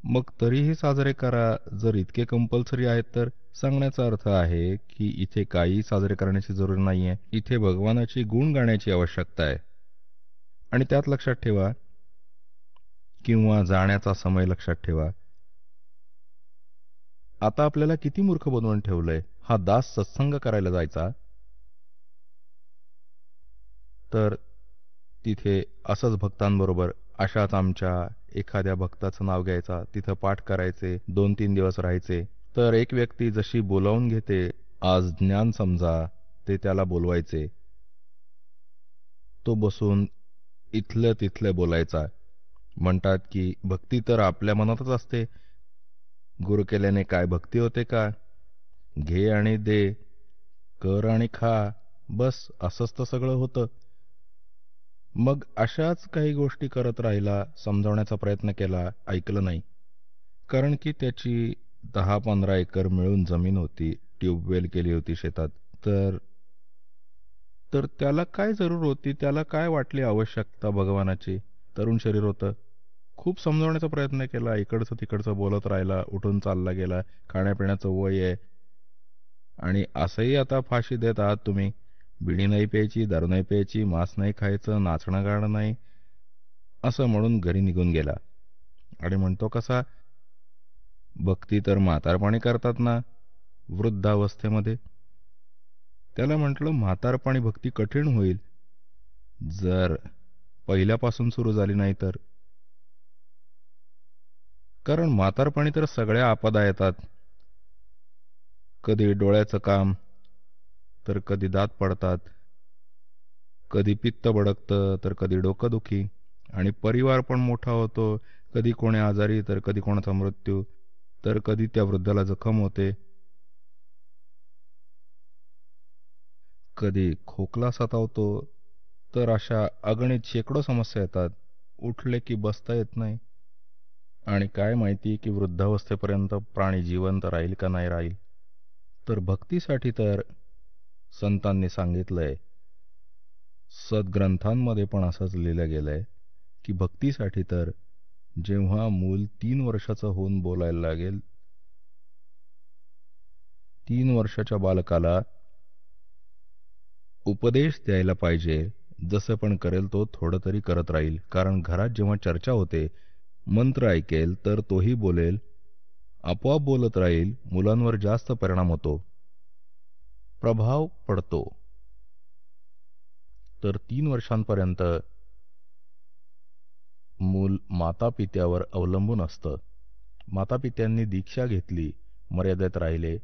C: मग तरीही साजरे करा. जर इतके कंपल्सरी आहेत तर सांगण्याचा अर्थ आहे की इथे काही साजरे करण्याची जरूर नाहीये. इथे भगवानाची गुण गाण्याची आवश्यकता आहे. आणि त्यात लक्षात ठेवा, किंवा जाण्याचा समय लक्षात ठेवा, आता आपल्याला किती मूर्ख बनवून ठेवलंय. हा दास सत्संग करायला जायचा तर तिथे असंच भक्तांबरोबर अशाच आमच्या एखाद्या भक्ताचं नाव घ्यायचा, तिथं पाठ करायचे, 2-3 दिवस राहायचे. तर एक व्यक्ती जशी बोलावून घेते, आज ज्ञान समजा, ते त्याला बोलवायचे. तो बसून इथलं तिथलं बोलायचा. म्हणतात की भक्ती तर आपल्या मनातच असते. गुरु केल्याने काय भक्ती होते का? घे आणि दे, कर आणि खा, बस असंच तर सगळं होतं. मग अशाच काही गोष्टी करत राहिला, समजावण्याचा प्रयत्न केला, ऐकलं नाही. कारण की त्याची 10-15 एकर मिळून जमीन होती, ट्यूबवेल केली होती शेतात. तर त्याला काय जरूर होती, त्याला काय वाटली आवश्यकता भगवानाची? तरुण शरीर होतं. खूप समजावण्याचा प्रयत्न केला, इकडचं तिकडचं बोलत राहिला, उठून चालला गेला. खाण्यापिण्याचं वय आहे, आणि असंही आता फाशी देत आहात तुम्ही, बिडी नाही प्यायची, दारू नाही प्यायची, मांस नाही खायचं, नाचणं गाणं नाही, असं म्हणून घरी निघून गेला. आणि म्हणतो कसा, भक्ती तर म्हातारपणी करतात ना, वृद्धावस्थेमध्ये. त्याला म्हटलं, म्हातारपणी भक्ती कठीण होईल जर पहिल्यापासून सुरू झाली नाही तर. कारण म्हातारपणी तर सगळ्या आपदा येतात. कधी डोळ्याचं काम, तर कधी दात पडतात, कधी पित्त बडकतं, तर कधी डोकंदुखी, आणि परिवार पण मोठा होतो. कधी कोणी आजारी, तर कधी कोणाचा मृत्यू, तर कधी त्या वृद्धाला जखम होते, कधी खोकला सतावतो, तर अशा अगणित शेकडो समस्या येतात. उठले की बसता येत नाही, आणि काय माहिती की वृद्धावस्थेपर्यंत प्राणी जिवंत राहील का नाही राहील. तर भक्तीसाठी तर संतांनी सांगितलंय, सद्ग्रंथांमध्ये पण असंच लिहिलं गेलंय की भक्तीसाठी तर जेव्हा मूल 3 वर्षाचं होऊन बोलायला लागेल, 3 वर्षाच्या बालकाला उपदेश द्यायला पाहिजे. जसं पण करेल तो थोडं तरी करत राहील, कारण घरात जेव्हा चर्चा होते, मंत्र ऐकेल तर तोही बोलेल, आपोआप बोलत राहील. मुलांवर जास्त परिणाम होतो, प्रभाव पडतो. तर 3 वर्षांपर्यंत मूल मातापित्यावर अवलंबून असतं. मातापित्यांनी दीक्षा घेतली, मर्यादेत राहिले,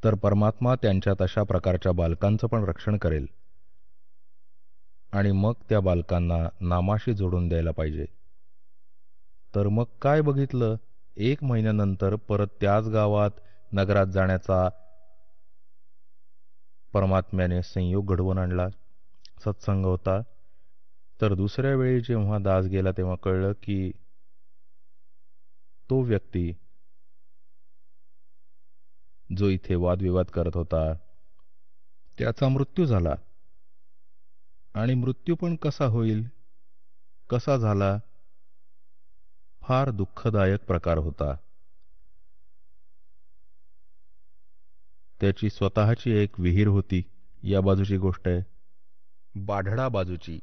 C: तर परमात्मा त्यांच्या तशा प्रकारच्या बालकांचं पण रक्षण करेल. आणि मग त्या बालकांना नामाशी जोडून द्यायला पाहिजे. तर मग काय बघितलं, 1 महिन्यानंतर परत त्याच गावात नगरात जाण्याचा परमात्म्याने संयोग घडवून आणला. सत्संग होता. तर दुसऱ्या वेळी जेव्हा दास गेला तेव्हा कळलं की तो व्यक्ती जो इथे वादविवाद करत होता त्याचा मृत्यू झाला. आणि मृत्यू पण कसा होईल, कसा झाला, फार दुःखदायक प्रकार होता. त्याची स्वतःची एक विहीर होती. या बाजूची गोष्ट आहे, बाढडा बाजूची,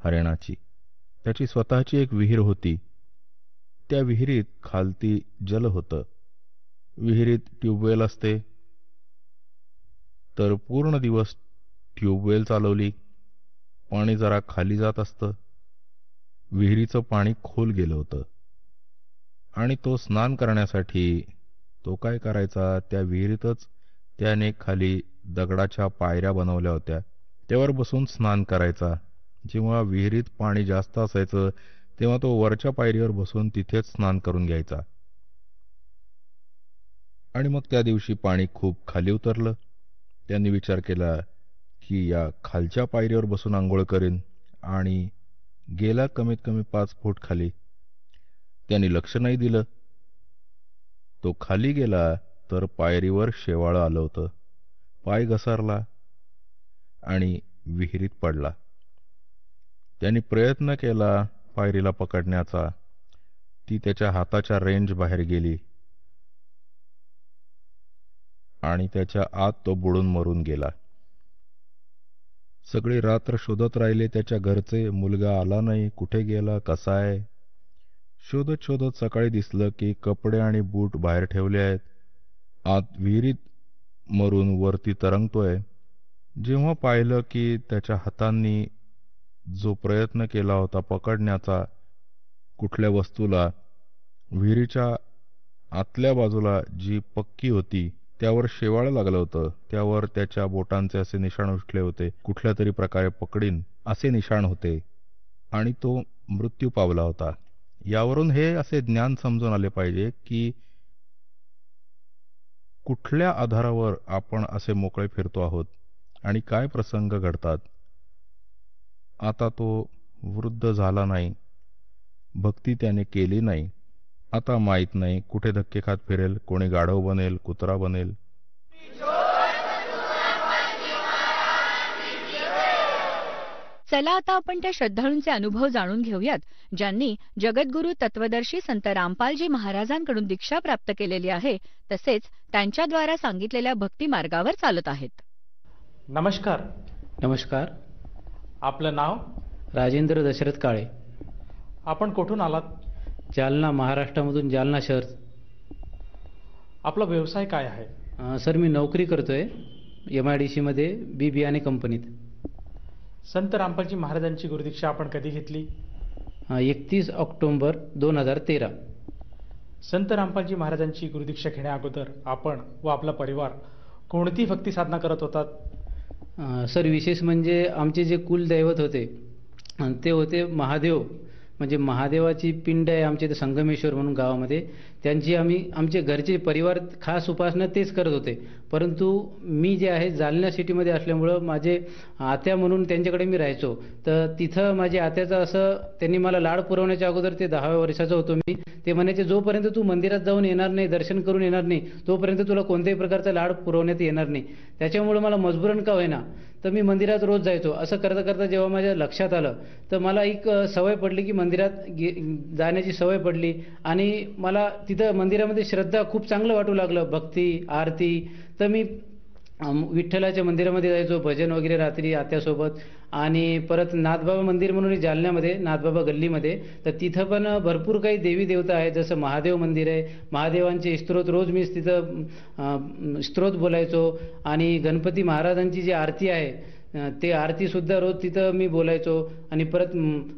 C: हरियाणाची. त्याची स्वतःची एक विहीर होती. त्या विहिरीत खालती जल होतं. विहिरीत ट्यूबवेल असते, तर पूर्ण दिवस ट्यूबवेल चालवली, पाणी जरा खाली जात असतं. विहिरीचं पाणी खोल गेलं होतं, आणि तो स्नान करण्यासाठी तो काय करायचा, त्या विहिरीतच त्याने खाली दगडाच्या पायऱ्या बनवल्या होत्या, त्यावर बसून स्नान करायचा. जेव्हा विहिरीत पाणी जास्त असायचं तेव्हा तो वरच्या पायरीवर बसून तिथेच स्नान करून घ्यायचा. आणि मग त्या दिवशी पाणी खूप खाली उतरलं. त्यांनी विचार केला की या खालच्या पायरीवर बसून आंघोळ करेन, आणि गेला कमीत कमी 5 फूट खाली. त्यांनी लक्ष नाही दिलं. तो खाली गेला तर पायरीवर शेवाळं आलं होतं. पाय घसरला आणि विहिरीत पडला. त्यांनी प्रयत्न केला पायरीला पकडण्याचा, ती त्याच्या हाताच्या रेंज बाहेर गेली आणि त्याच्या आत तो बुडून मरून गेला. सगळी रात्र शोधत राहिले त्याच्या घरचे. मुलगा आला नाही, कुठे गेला, कसा आहे. शोधत शोधत सकाळी दिसलं की कपडे आणि बूट बाहेर ठेवले आहेत. आत विहिरीत मरून वरती तरंगतोय. जेव्हा पाहिलं की त्याच्या हातांनी जो प्रयत्न केला होता पकडण्याचा कुठल्या वस्तूला, विहिरीच्या आतल्या बाजूला जी पक्की होती त्यावर शेवाळ लागलं होतं. त्यावर त्याच्या बोटांचे असे निशाण उठले होते, कुठल्या तरी प्रकारे पकडीन असे निशाण होते, आणि तो मृत्यू पावला होता. यावरून हे असे ज्ञान समजून आले पाहिजे की कुठल्या आधारावर आपण असे मोकळे फिरतो आहोत आणि काय प्रसंग घडतात. आता तो वृद्ध झाला नाही, भक्ती त्याने केली नाही. आता माहीत नाही कुठे धक्के खात फिरेल, कोणी गाढव बनेल, कुत्रा बनेल.
A: चला आता आपण त्या श्रद्धाळूंचे अनुभव जाणून घेऊयात, ज्यांनी जगद्गुरू तत्वदर्शी संत रामपालजी महाराजांकडून दीक्षा प्राप्त केलेली आहे, तसेच त्यांच्याद्वारा सांगितलेल्या भक्ती मार्गावर चालत आहेत.
D: नमस्कार.
E: नमस्कार.
D: आपलं नाव?
E: राजेंद्र दशरथ काळे.
D: आपण कुठून आलात?
E: जालना, महाराष्ट्रामधून जालना शहर.
D: आपला व्यवसाय काय आहे?
E: सर, मी नोकरी करतोय MIDC मध्ये बी बियाणे कंपनीत.
D: संत रामपालजी महाराजांची गुरुदीक्षा आपण कधी घेतली?
E: 31 ऑक्टोबर 2013.
D: संत रामपालजी महाराजांची गुरुदीक्षा घेण्या अगोदर आपण व आपला परिवार कोणती भक्ती साधना करत होतात?
E: सर, विशेष म्हणजे आमचे जे कुलदैवत होते ते होते महादेव. म्हणजे महादेवाची पिंड आहे आमच्या इथे संगमेश्वर म्हणून गावामध्ये, त्यांची आमचे घरचे परिवार खास उपासना तेच करत होते. परंतु मी जे आहे जालना सिटीमध्ये असल्यामुळं माझे आत्या म्हणून त्यांच्याकडे मी राहायचो. तर तिथं माझ्या आत्याचं असं, त्यांनी मला लाड पुरवण्याच्या अगोदर, ते 10व्या वर्षाचा होतो मी, ते म्हणायचे जोपर्यंत तू मंदिरात जाऊन येणार नाही, दर्शन करून येणार नाही, तोपर्यंत तुला कोणत्याही प्रकारचा लाड पुरवण्यात येणार नाही. त्याच्यामुळे मला मजबुरन का होईना तर मी मंदिरात रोज जायचो. असं करता करता जेव्हा माझ्या लक्षात आलं तर मला एक सवय पडली की मंदिरात जाण्याची सवय पडली आणि मला तिथं मंदिरामध्ये श्रद्धा खूप चांगलं वाटू लागलं, भक्ती, आरती. तर मी विठ्ठलाच्या मंदिरामध्ये जायचो, भजन वगैरे रात्री आत्यासोबत. आणि परत नाथबाबा मंदिर म्हणून जालन्यामध्ये, नाथबाबा गल्लीमध्ये, तर तिथं पण भरपूर काही देवी देवता आहेत. जसं महादेव मंदिर आहे, महादेवांचे स्तोत्र रोज मी तिथं स्तोत्र बोलायचो. आणि गणपती महाराजांची जी आरती आहे ते आरतीसुद्धा रोज तिथं मी बोलायचो. आणि परत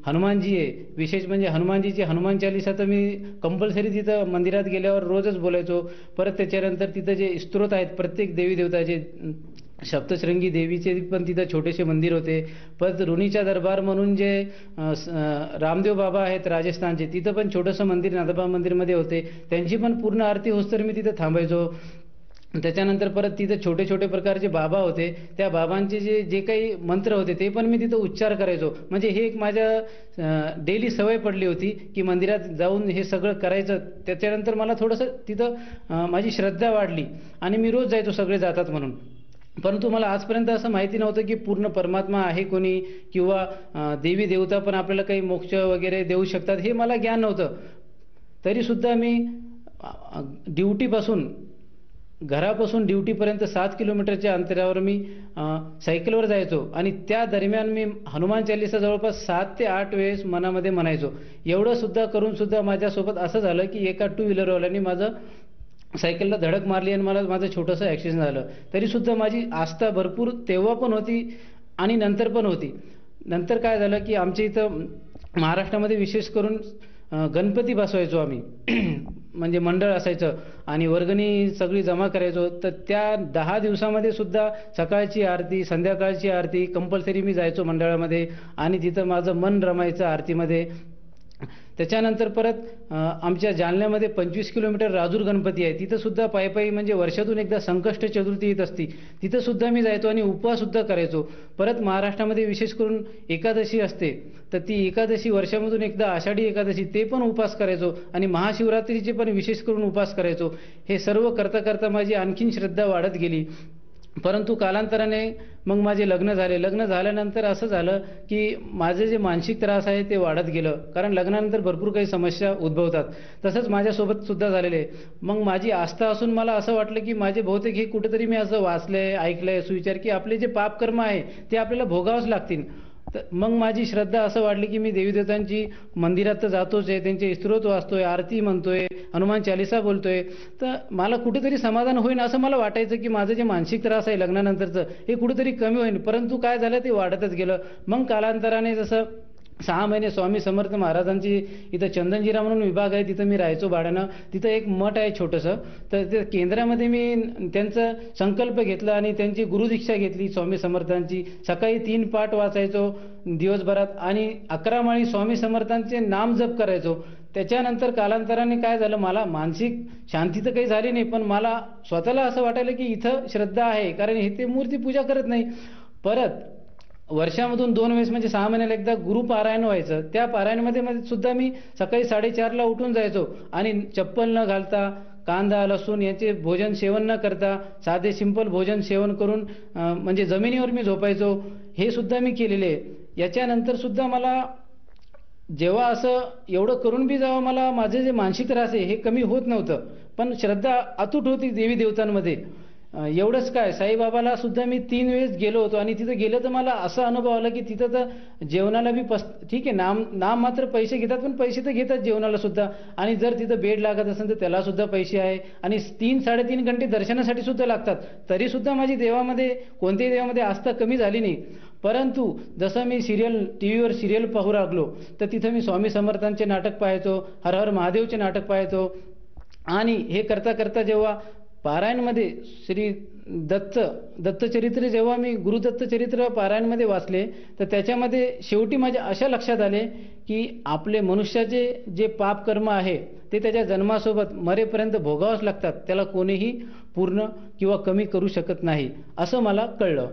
E: हनुमानजी आहे, विशेष म्हणजे हनुमानजीची हनुमान चालीसा तर मी कंपल्सरी तिथं मंदिरात गेल्यावर रोजच बोलायचो. परत त्याच्यानंतर तिथं जे स्तोत्र आहेत प्रत्येक देवी देवताचे, सप्तशृंगी देवीचे पण तिथं छोटेसे मंदिर होते. परत ऋणीचा दरबार म्हणून जे रामदेव बाबा आहेत राजस्थानचे, तिथं पण छोटंसं मंदिर नाथबाबा मंदिरमध्ये होते. त्यांची पण पूर्ण आरती होस्तर मी तिथं थांबायचो. त्याच्यानंतर परत तिथं छोटे छोटे प्रकारचे बाबा होते, त्या बाबांचे जे काही मंत्र होते ते पण मी तिथं उच्चार करायचो. म्हणजे हे एक माझ्या डेली सवय पडली होती की मंदिरात जाऊन हे सगळं करायचं. त्याच्यानंतर मला थोडंसं तिथं माझी श्रद्धा वाढली आणि मी रोज जायचो, सगळे जातात म्हणून. परंतु मला आजपर्यंत असं माहिती नव्हतं की पूर्ण परमात्मा आहे कोणी, किंवा देवी देवता पण आपल्याला काही मोक्ष वगैरे देऊ शकतात, हे मला ज्ञान नव्हतं. तरीसुद्धा मी घरापासून ड्युटीपर्यंत 7 किलोमीटरच्या अंतरावर मी सायकलवर जायचो. आणि त्या दरम्यान मी हनुमान चालीसा जवळपास 7 ते 8 वेळेस मनामध्ये म्हणायचो. एवढं सुद्धा करून सुद्धा माझ्यासोबत असं झालं की एका 2 व्हीलरवाल्याने माझं सायकलला धडक मारली आणि माझं छोटंसं ॲक्सिडेंट झालं. तरीसुद्धा माझी आस्था भरपूर तेव्हा पण होती आणि नंतर पण होती. नंतर काय झालं की आमच्या इथं महाराष्ट्रामध्ये विशेष करून गणपती बसवायचो आम्ही म्हणजे मंडळ असायचं आणि वर्गणी सगळी जमा करायचो. तर त्या 10 दिवसामध्ये सुद्धा सकाळची आरती, संध्याकाळची आरती कंपल्सरी मी जायचो मंडळामध्ये आणि तिथं माझं मन रमायचं आरतीमध्ये. त्याच्यानंतर परत आमच्या जालन्यामध्ये 25 किलोमीटर राजूर गणपती आहे, तिथं सुद्धा पायी म्हणजे वर्षातून एकदा संकष्ट चतुर्थी येत असती, तिथं सुद्धा मी जायचो आणि उपवास सुद्धा करायचो. परत महाराष्ट्रामध्ये विशेष करून एकादशी असते, तर ती एकादशी वर्षामधून एकदा आषाढी एकादशी, ते पण उपवास करायचो. आणि महाशिवरात्रीचे पण विशेष करून उपवास करायचो. हे सर्व करता करता माझी आणखीन श्रद्धा वाढत गेली. परंतु कालांतराने मग माझे लग्न झाले. लग्न झाल्यानंतर असं झालं की माझे जे मानसिक त्रास आहे ते वाढत गेलं, कारण लग्नानंतर भरपूर काही समस्या उद्भवतात. तसंच माझ्यासोबत सुद्धा झालेले. मग माझी आस्था असून मला असं वाटलं की माझे बहुतेक हे कुठेतरी मी असं वाचलंय, ऐकलंय, सुविचार की आपले जे पापकर्म आहे ते आपल्याला भोगावंच लागतील. तर मग माझी श्रद्धा असं वाढली की मी देवीदेवतांची मंदिरात तर जातोच आहे, त्यांचे स्तोत्र वाचतोय, आरती म्हणतोय, हनुमान चालीसा बोलतोय. तर मला कुठेतरी समाधान होईल असं मला वाटायचं की माझं जे मानसिक त्रास आहे लग्नानंतरचं हे कुठेतरी कमी होईल. परंतु काय झालं, ते वाढतच गेलं. मग कालांतराने जसं 6 महिने स्वामी समर्थ महाराजांची इथं चंदनजिरा म्हणून विभाग आहे, तिथं मी राहायचो भाड्यानं. तिथं एक मठ आहे छोटंसं, तर त्या केंद्रामध्ये मी त्यांचा संकल्प घेतला आणि त्यांची गुरुदीक्षा घेतली स्वामी समर्थांची. सकाळी 3 पाठ वाचायचो दिवसभरात आणि 11 माळी स्वामी समर्थांचे नाम जप करायचो. त्याच्यानंतर कालांतराने काय झालं, मला मानसिक शांती तर काही झाली नाही, पण मला स्वतःला असं वाटायलं की इथं श्रद्धा आहे, कारण हे ते मूर्ती पूजा करत नाही. परत वर्षामधून 2 वेळेस म्हणजे 6 महिन्याला एकदा गुरुपारायण व्हायचं. त्या पारायणामध्ये सुद्धा मी सकाळी 4:30ला उठून जायचो आणि चप्पल न घालता, कांदा लसूण याचे भोजन सेवन न करता साधे सिंपल भोजन सेवन करून म्हणजे जमिनीवर मी झोपायचो. हे सुद्धा मी केलेले आहे. याच्यानंतर सुद्धा मला जेव्हा असं एवढं करून बी जेव्हा मला माझे जे मानसिक त्रास आहे हे कमी होत नव्हतं, पण श्रद्धा अतूट होती देवी देवतांमध्ये. एवढंच काय, साईबाबाला सुद्धा मी 3 वेळेस गेलो होतो आणि तिथं गेलं तर मला असा अनुभव आला की तिथं तर जेवणाला बी ठीक आहे, नाम मात्र पैसे घेतात, पण पैसे तर घेतात जेवणाला सुद्धा. आणि जर तिथं बेड लागत असेल तर त्याला सुद्धा पैसे आहे आणि 3-3.5 घंटे दर्शनासाठी सुद्धा लागतात. तरी सुद्धा माझी देवामध्ये, कोणत्याही देवामध्ये आस्था कमी झाली नाही. परंतु जसं मी टीव्हीवर सिरियल पाहू लागलो तर तिथं मी स्वामी समर्थांचे नाटक पाहायचो, हर हर महादेवचे नाटक पाहायचो. आणि हे करता करता जेव्हा पारायणमध्ये श्री दत्तचरित्र जेव्हा मी गुरुदत्तचरित्र पारायणमध्ये वाचले तर त्याच्यामध्ये शेवटी माझ्या अशा लक्षात आले की आपले मनुष्याचे जे पाप कर्म आहे ते त्याच्या जन्मासोबत मरेपर्यंत भोगावंच लागतात, त्याला कोणीही पूर्ण किंवा कमी करू शकत नाही असं मला कळलं.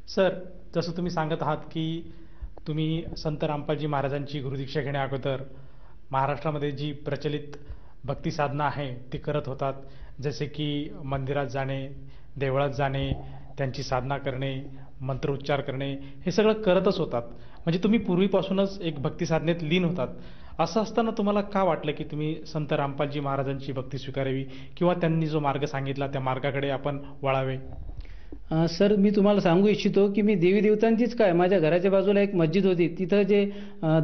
D: सर, जसं तुम्ही सांगत आहात की तुम्ही संत रामपालजी महाराजांची गुरुदीक्षा घेण्या अगोदर महाराष्ट्रामध्ये जी प्रचलित भक्ती साधना आहे ती करत होतात, जसे की मंदिरात जाणे, देवळात जाणे, त्यांची साधना करणे, मंत्रोच्चार करणे, हे सगळं करतच होतात. म्हणजे तुम्ही पूर्वीपासूनच एक भक्ती साधनेत लीन होतात. असं असताना तुम्हाला का वाटलं की तुम्ही संत रामपालजी महाराजांची भक्ती स्वीकारावी किंवा त्यांनी जो मार्ग सांगितला त्या मार्गाकडे आपण वळावे?
E: सर, मी तुम्हाला सांगू इच्छितो की मी देवी देवतांचीच काय, माझ्या घराच्या बाजूला एक मस्जिद होती, तिथं जे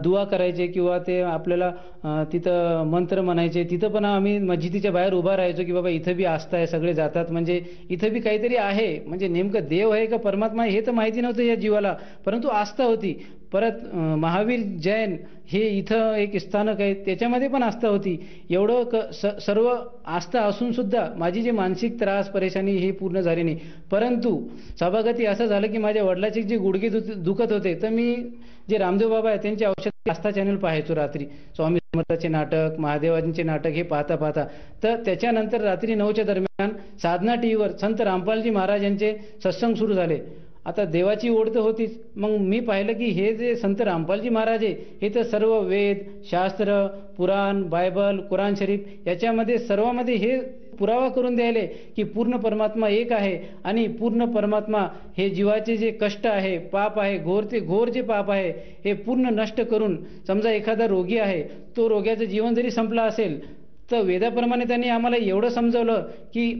E: दुआ करायचे किंवा ते आपल्याला तिथं मंत्र म्हणायचे, तिथं पण आम्ही मस्जिदीच्या बाहेर उभा राहायचो की बाबा इथं बी आस्था आहे, सगळे जातात, म्हणजे इथं बी काहीतरी आहे, म्हणजे नेमकं देव आहे का परमात्मा हे तर माहिती नव्हतं या जीवाला, परंतु आस्था होती. परत महावीर जैन हे इथं एक स्थानक आहे, त्याच्यामध्ये पण आस्था होती. एवढं सर्व आस्था असून सुद्धा माझी जी मानसिक त्रास परेशानी हे पूर्ण झाली नाही. परंतु सभागती असं झालं की माझ्या वडिलाचे जे गुडघे दुखत होते, तर मी जे रामदेव बाबा आहे त्यांचे औषध आस्था चॅनल पाहायचो रात्री, स्वामी समर्थाचे नाटक, महादेवांचे नाटक हे पाहता पाहता. तर त्याच्यानंतर रात्री 9च्या दरम्यान साधना टीव्हीवर संत रामपालजी महाराज यांचे सत्संग सुरू झाले. आता देवाची ओढ तर होतीच, मग मी पाहिलं की हे जे संत रामपालजी महाराज आहे हे तर सर्व वेद, शास्त्र, पुराण, बायबल, कुराण शरीफ याच्यामध्ये सर्वामध्ये हे पुरावा करून द्यायले की पूर्ण परमात्मा एक आहे आणि पूर्ण परमात्मा हे जीवाचे जे कष्ट आहे, पाप आहे, घोर जे पाप आहे हे पूर्ण नष्ट करून, समजा एखादा रोगी आहे, तो रोग्याचं जीवन जरी संपलं असेल तर वेदाप्रमाणे त्यांनी आम्हाला एवढं समजवलं की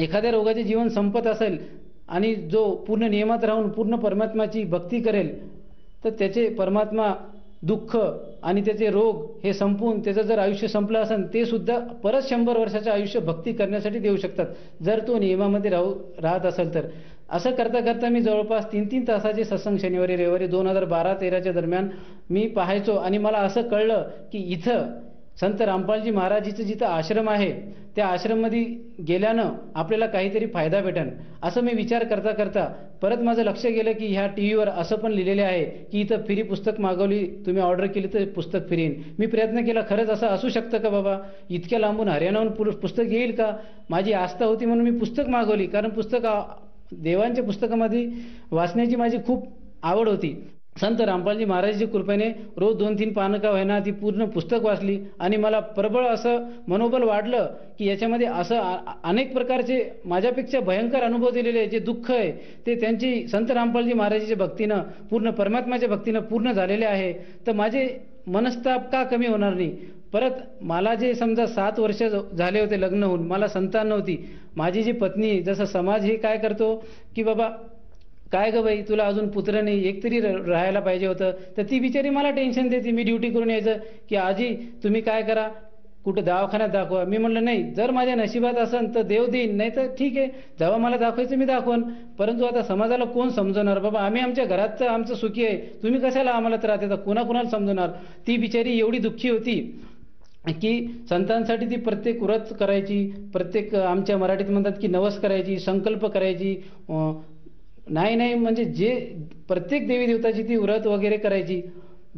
E: एखाद्या रोगाचे जीवन संपत असेल आणि जो पूर्ण नियमात राहून पूर्ण परमात्माची भक्ती करेल तर त्याचे परमात्मा दुःख आणि त्याचे रोग हे संपून त्याचं जर आयुष्य संपलं असेल ते सुद्धा परत 100 वर्षाचं आयुष्य भक्ती करण्यासाठी देऊ शकतात, जर तो नियमामध्ये राहत असेल तर. असं करता करता मी जवळपास 3-3 तासाचे सत्संग शनिवारी रविवारी 2012-13च्या दरम्यान मी पाहायचो आणि मला असं कळलं की इथं संत रामपालजी महाराजीचं जिथं आश्रम आहे त्या आश्रममध्ये गेल्यानं आपल्याला काहीतरी फायदा भेटेल. असं मी विचार करता करता परत माझं लक्ष गेलं की ह्या टीव्हीवर असं पण लिहिलेले आहे की इथं फ्री पुस्तक मागवली, तुम्ही ऑर्डर केली तर पुस्तक फ्री येईल. मी प्रयत्न केला, खरंच असं असू शकतं का बाबा, इतक्या लांबून हरियाणाहून पुस्तक येईल का? माझी आस्था होती म्हणून मी पुस्तक मागवली, कारण देवांच्या पुस्तकामध्ये वाचण्याची माझी खूप आवड होती. संत रामपालजी महाराजांच्या कृपेने रोज 2-3 पानं का होईना ती पूर्ण पुस्तक वाचली आणि मला प्रबळ असं मनोबल वाढलं की याच्यामध्ये असं अनेक प्रकारचे माझ्यापेक्षा भयंकर अनुभव दिलेले जे दुःख आहे ते त्यांची संत रामपालजी महाराजांच्या भक्तीनं, पूर्ण परमात्माच्या भक्तीनं पूर्ण झालेले आहे. तर माझे मनस्ताप का कमी होणार नाही? परत मला जे समजा 7 वर्ष झाले होते लग्न होऊन, मला संतान नव्हती. माझी जी पत्नी, जसं समाज हे काय करतो की बाबा काय ग बाई, तुला अजून पुत्र नाही, एक तरी राहायला पाहिजे होतं, तर ती बिचारी मला टेन्शन देते. मी ड्युटी करून यायचं की आजी तुम्ही काय करा, कुठं दवाखान्यात दाखवा. मी म्हणलं नाही, जर माझ्या नशिबात असेल तर देव देईन, नाही तर ठीक आहे, जेव्हा मला दाखवायचं मी दाखवून. परंतु आता समाजाला कोण समजवणार बाबा, आम्ही आमच्या घरात तर आमचं सुखी आहे, तुम्ही कशाला आम्हाला त्रास देता, कोणाकोणाला समजवणार? ती बिचारी एवढी दुःखी होती की संतांसाठी ती प्रत्येक व्रत करायची, प्रत्येक आमच्या मराठीत म्हणतात की नवस करायची, संकल्प करायची, नाही म्हणजे जे प्रत्येक देवी देवताची ती व्रत वगैरे करायची.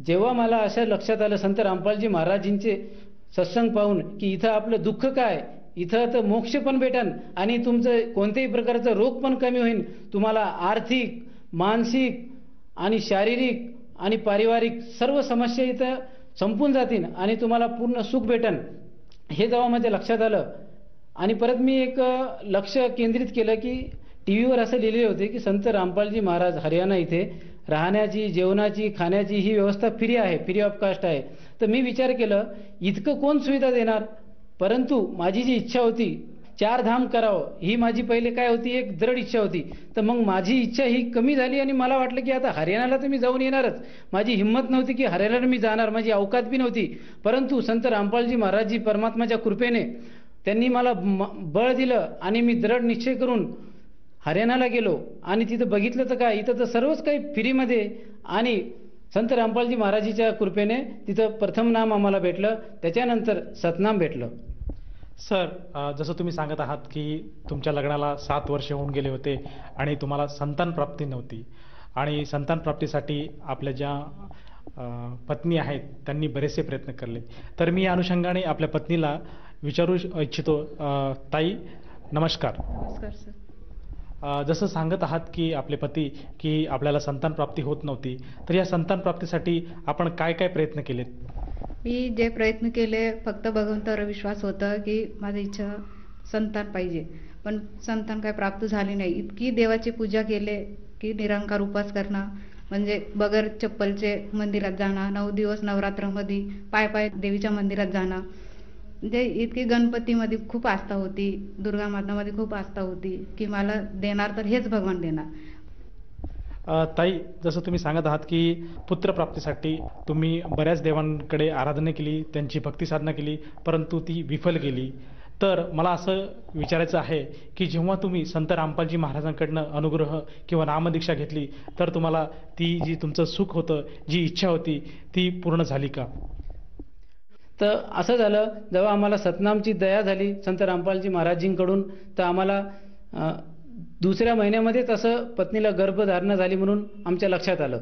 E: जेव्हा मला असं लक्षात आलं संत रामपालजी महाराजींचे सत्संग पाहून की इथं आपलं दुःख काय, इथं तर मोक्ष पण भेटन आणि तुमचं कोणत्याही प्रकारचं रोग पण कमी होईल, तुम्हाला आर्थिक, मानसिक आणि शारीरिक आणि पारिवारिक सर्व समस्या इथं संपून जातील आणि तुम्हाला पूर्ण सुख भेटन, हे जेव्हा माझ्या लक्षात आलं. आणि परत मी एक लक्ष केंद्रित केलं की टीव्हीवर असं लिहिलेले होते की संत रामपालजी महाराज हरियाणा इथे राहण्याची, जेवणाची, खाण्याची ही व्यवस्था फ्री आहे, फ्री ऑफ कास्ट आहे. तर मी विचार केलं इतकं कोण सुविधा देणार? परंतु माझी जी इच्छा होती 4 धाम करावं, ही माझी पहिले काय होती, एक दृढ इच्छा होती. तर मग माझी इच्छा ही कमी झाली आणि मला वाटलं की आता हरियाणाला तर मी जाऊन येणारच. माझी हिंमत नव्हती की हरियाणाला मी जाणार, माझी अवकात बी नव्हती. परंतु संत रामपालजी महाराजजी परमात्माच्या कृपेने त्यांनी मला बळ दिलं आणि मी दृढ निश्चय करून हरियाणाला गेलो आणि तिथं बघितलं तर काय, इथं तर सर्वच काही फ्रीमध्ये. आणि संत रामपालजी महाराजीच्या कृपेने तिथं प्रथम नाम आम्हाला भेटलं, त्याच्यानंतर सतनाम भेटलं.
D: सर, जसं तुम्ही सांगत आहात की तुमच्या लग्नाला 7 वर्ष होऊन गेले होते आणि तुम्हाला संतान प्राप्ती नव्हती, आणि संतान प्राप्तीसाठी आपल्या ज्या पत्नी आहेत त्यांनी बरेचसे प्रयत्न केले. तर मी या अनुषंगाने आपल्या पत्नीला विचारू इच्छितो. ताई, नमस्कार.
F: नमस्कार सर.
D: जसं सांगत आहात की आपले पती की आपल्याला संतान प्राप्ती होत नव्हती, तर या संतान प्राप्तीसाठी आपण काय काय प्रयत्न केलेत?
F: मी जे प्रयत्न केले, फक्त भगवंतावर विश्वास होता की माझी इच्छा संतान पाहिजे, पण संतान काय प्राप्त झाले नाही. इतकी देवाची पूजा केले की निरंकार उपास करणं, म्हणजे बगर चप्पलचे मंदिरात जाणं, 9 दिवस नवरात्रामध्ये पाय पाय देवीच्या मंदिरात जाणं, म्हणजे इतकी गणपतीमध्ये खूप आस्था होती, दुर्गा मातामध्ये खूप आस्था होती की मला देणार तर हेच भगवान देणार.
D: ताई, जसं तुम्ही सांगत आहात की पुत्रप्राप्तीसाठी तुम्ही बऱ्याच देवांकडे आराधना केली, त्यांची भक्ती साधना केली, परंतु ती विफल गेली. तर मला असं विचारायचं आहे की जेव्हा तुम्ही संत रामपालजी महाराजांकडनं अनुग्रह किंवा नामदीक्षा घेतली, तर तुम्हाला ती जी तुमचं सुख होतं, जी इच्छा होती, ती पूर्ण झाली का?
E: तर असं झालं, जेव्हा आम्हाला सतनामची दया झाली संत रामपालजी महाराजजींकडून, तर आम्हाला दुसऱ्या महिन्यामध्येच असं पत्नीला गर्भधारणा झाली म्हणून आमच्या लक्षात आलं.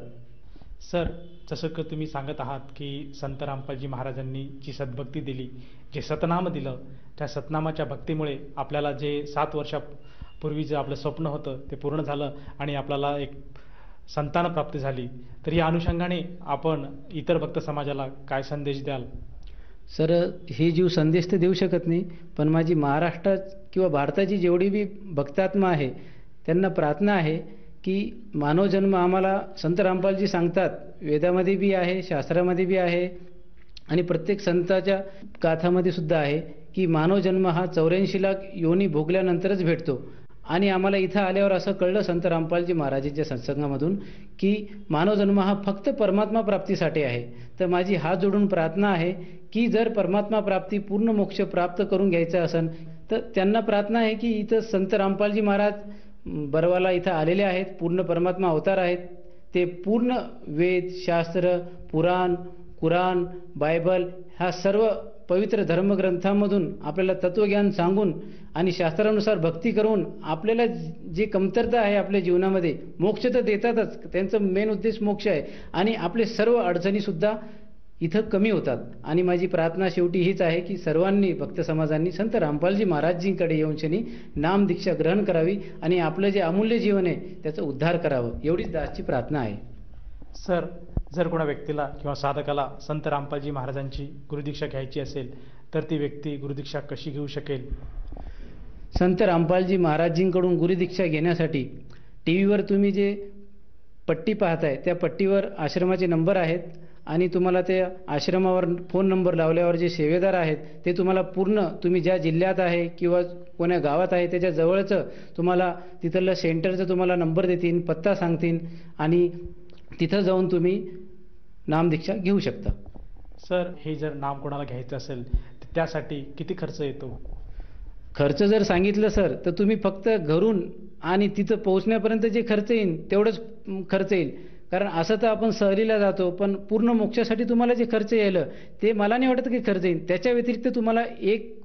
D: सर, जसं की तुम्ही सांगत आहात की संत रामपालजी महाराजांनी जी सद्भक्ती दिली, जे सतनाम दिलं, त्या सतनामाच्या भक्तीमुळे आपल्याला जे 7 वर्षापूर्वी जे आपलं स्वप्न होतं ते पूर्ण झालं आणि आपल्याला एक संतान प्राप्ती झाली. तर या अनुषंगाने आपण इतर भक्त समाजाला काय संदेश द्याल?
E: सर, हे जीव संदेश तर देऊ शकत नाही, पण माझी महाराष्ट्रात किंवा भारताची जेवढी बी भक्तात्मा आहे त्यांना प्रार्थना आहे की मानव जन्म आम्हाला संत रामपालजी सांगतात, वेदामध्ये बी आहे, शास्त्रामध्ये बी आहे आणि प्रत्येक संताच्या गाथामध्ये सुद्धा आहे की मानव जन्म हा 84 लाख योनी भोगल्यानंतरच भेटतो. आणि आम्हाला इथं आल्यावर असं कळलं संत रामपालजी महाराजांच्या सत्संगामधून की मानव जन्म हा फक्त परमात्मा प्राप्तीसाठी आहे. तर माझी हात जोडून प्रार्थना आहे की जर परमात्मा प्राप्ती, पूर्ण मोक्ष प्राप्त करून घ्यायचा असेल तर त्यांना प्रार्थना आहे की इथं संत रामपालजी महाराज बरवाला इथं आलेले आहेत, पूर्ण परमात्मा अवतार आहेत. ते पूर्ण वेद, शास्त्र, पुराण, कुराण, बायबल ह्या सर्व पवित्र धर्मग्रंथांमधून आपल्याला तत्वज्ञान सांगून आणि शास्त्रानुसार भक्ती करून आपल्याला जे कमतरता आहे आपल्या जीवनामध्ये, मोक्ष तर देतातच, त्यांचं मेन उद्देश मोक्ष आहे, आणि आपले सर्व अडचणीसुद्धा इथं कमी होतात. आणि माझी प्रार्थना शेवटी हीच आहे की सर्वांनी, भक्त समाजांनी संत रामपालजी महाराजजींकडे येऊन शनी नाम दीक्षा ग्रहण करावी आणि आपलं जे अमूल्य जीवन आहे त्याचा उद्धार करावं, एवढीच दासची प्रार्थना आहे.
D: सर, जर कोणा व्यक्तीला किंवा साधकाला संत रामपालजी महाराजांची गुरुदीक्षा घ्यायची असेल तर ती व्यक्ती गुरुदीक्षा कशी घेऊ शकेल?
E: संत रामपालजी महाराजजींकडून गुरुदीक्षा घेण्यासाठी टीव्हीवर तुम्ही जे पट्टी पाहताय त्या पट्टीवर आश्रमाचे नंबर आहेत, आणि तुम्हाला त्या आश्रमावर फोन नंबर लावल्यावर जे सेवेदार आहेत ते तुम्हाला पूर्ण, तुम्ही ज्या जिल्ह्यात आहे किंवा कोण्या गावात आहे त्याच्या जवळचं तुम्हाला तिथलं सेंटरचं तुम्हाला नंबर देतील, पत्ता सांगतील, आणि तिथं जाऊन तुम्ही नामदीक्षा घेऊ शकता.
D: सर, हे जर नाम कोणाला घ्यायचं असेल तर त्यासाठी किती खर्च येतो?
E: खर्च जर सांगितलं सर तर तुम्ही फक्त घरून आणि तिथं पोहोचण्यापर्यंत जे खर्च येईल तेवढंच खर्च येईल. कारण असं तर आपण सहलीला जातो, पण पूर्ण मोक्षासाठी तुम्हाला जे खर्च येईल ते मला नाही वाटत की खर्च येईल. त्याच्या व्यतिरिक्त तुम्हाला एक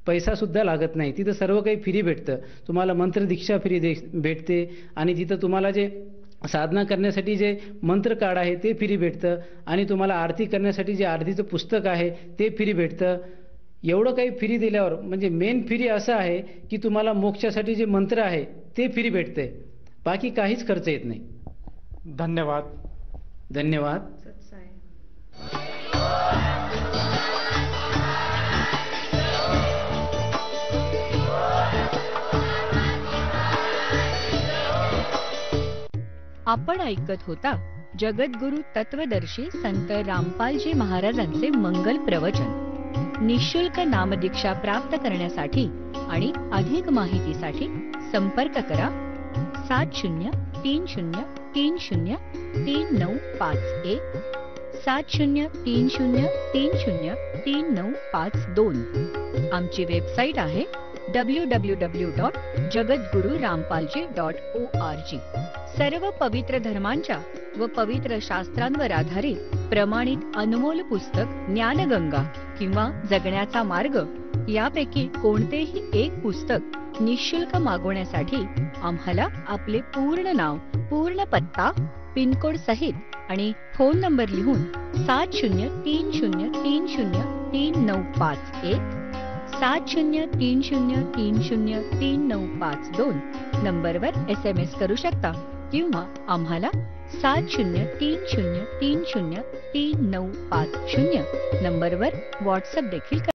E: पैसासुद्धा लागत नाही. तिथं सर्व काही फ्री भेटतं. तुम्हाला मंत्रदीक्षा फ्री भेटते, आणि तिथं तुम्हाला जे साधना करण्यासाठी जे मंत्र कार्ड आहे ते फ्री भेटतं, आणि तुम्हाला आरती करण्यासाठी जे आरतीचं पुस्तक आहे ते फ्री भेटतं. एवढं काही फ्री दिल्यावर, म्हणजे मेन फ्री असं आहे की तुम्हाला मोक्षासाठी जे मंत्र आहे ते फ्री भेटते, बाकी काहीच खर्च येत नाही.
D: धन्यवाद.
E: धन्यवाद.
F: सत्साई.
A: आपण ऐकत होता जगद्गुरु तत्वदर्शी संत रामपालजी महाराजांचे मंगल प्रवचन. निःशुल्क नामदीक्षा प्राप्त करण्यासाठी आणि अधिक माहितीसाठी संपर्क करा 7030303951 7030303952. आमची वेबसाईट आहे www.jagadgururampalji.org. सर्व पवित्र धर्मांच्या व पवित्र शास्त्रांवर आधारित प्रमाणित अनमोल पुस्तक ज्ञानगंगा किंवा जगण्याचा मार्ग यापैकी कोणतेही एक पुस्तक निःशुल्क मागवण्यासाठी आम्हाला आपले पूर्ण नाव, पूर्ण पत्ता, पिनकोड सहित आणि फोन नंबर लिहून 7030303951 7030303952 नंबरवर SMS करू शकता किंवा आम्हाला 7030303950 नंबरवर व्हॉट्सअप देखील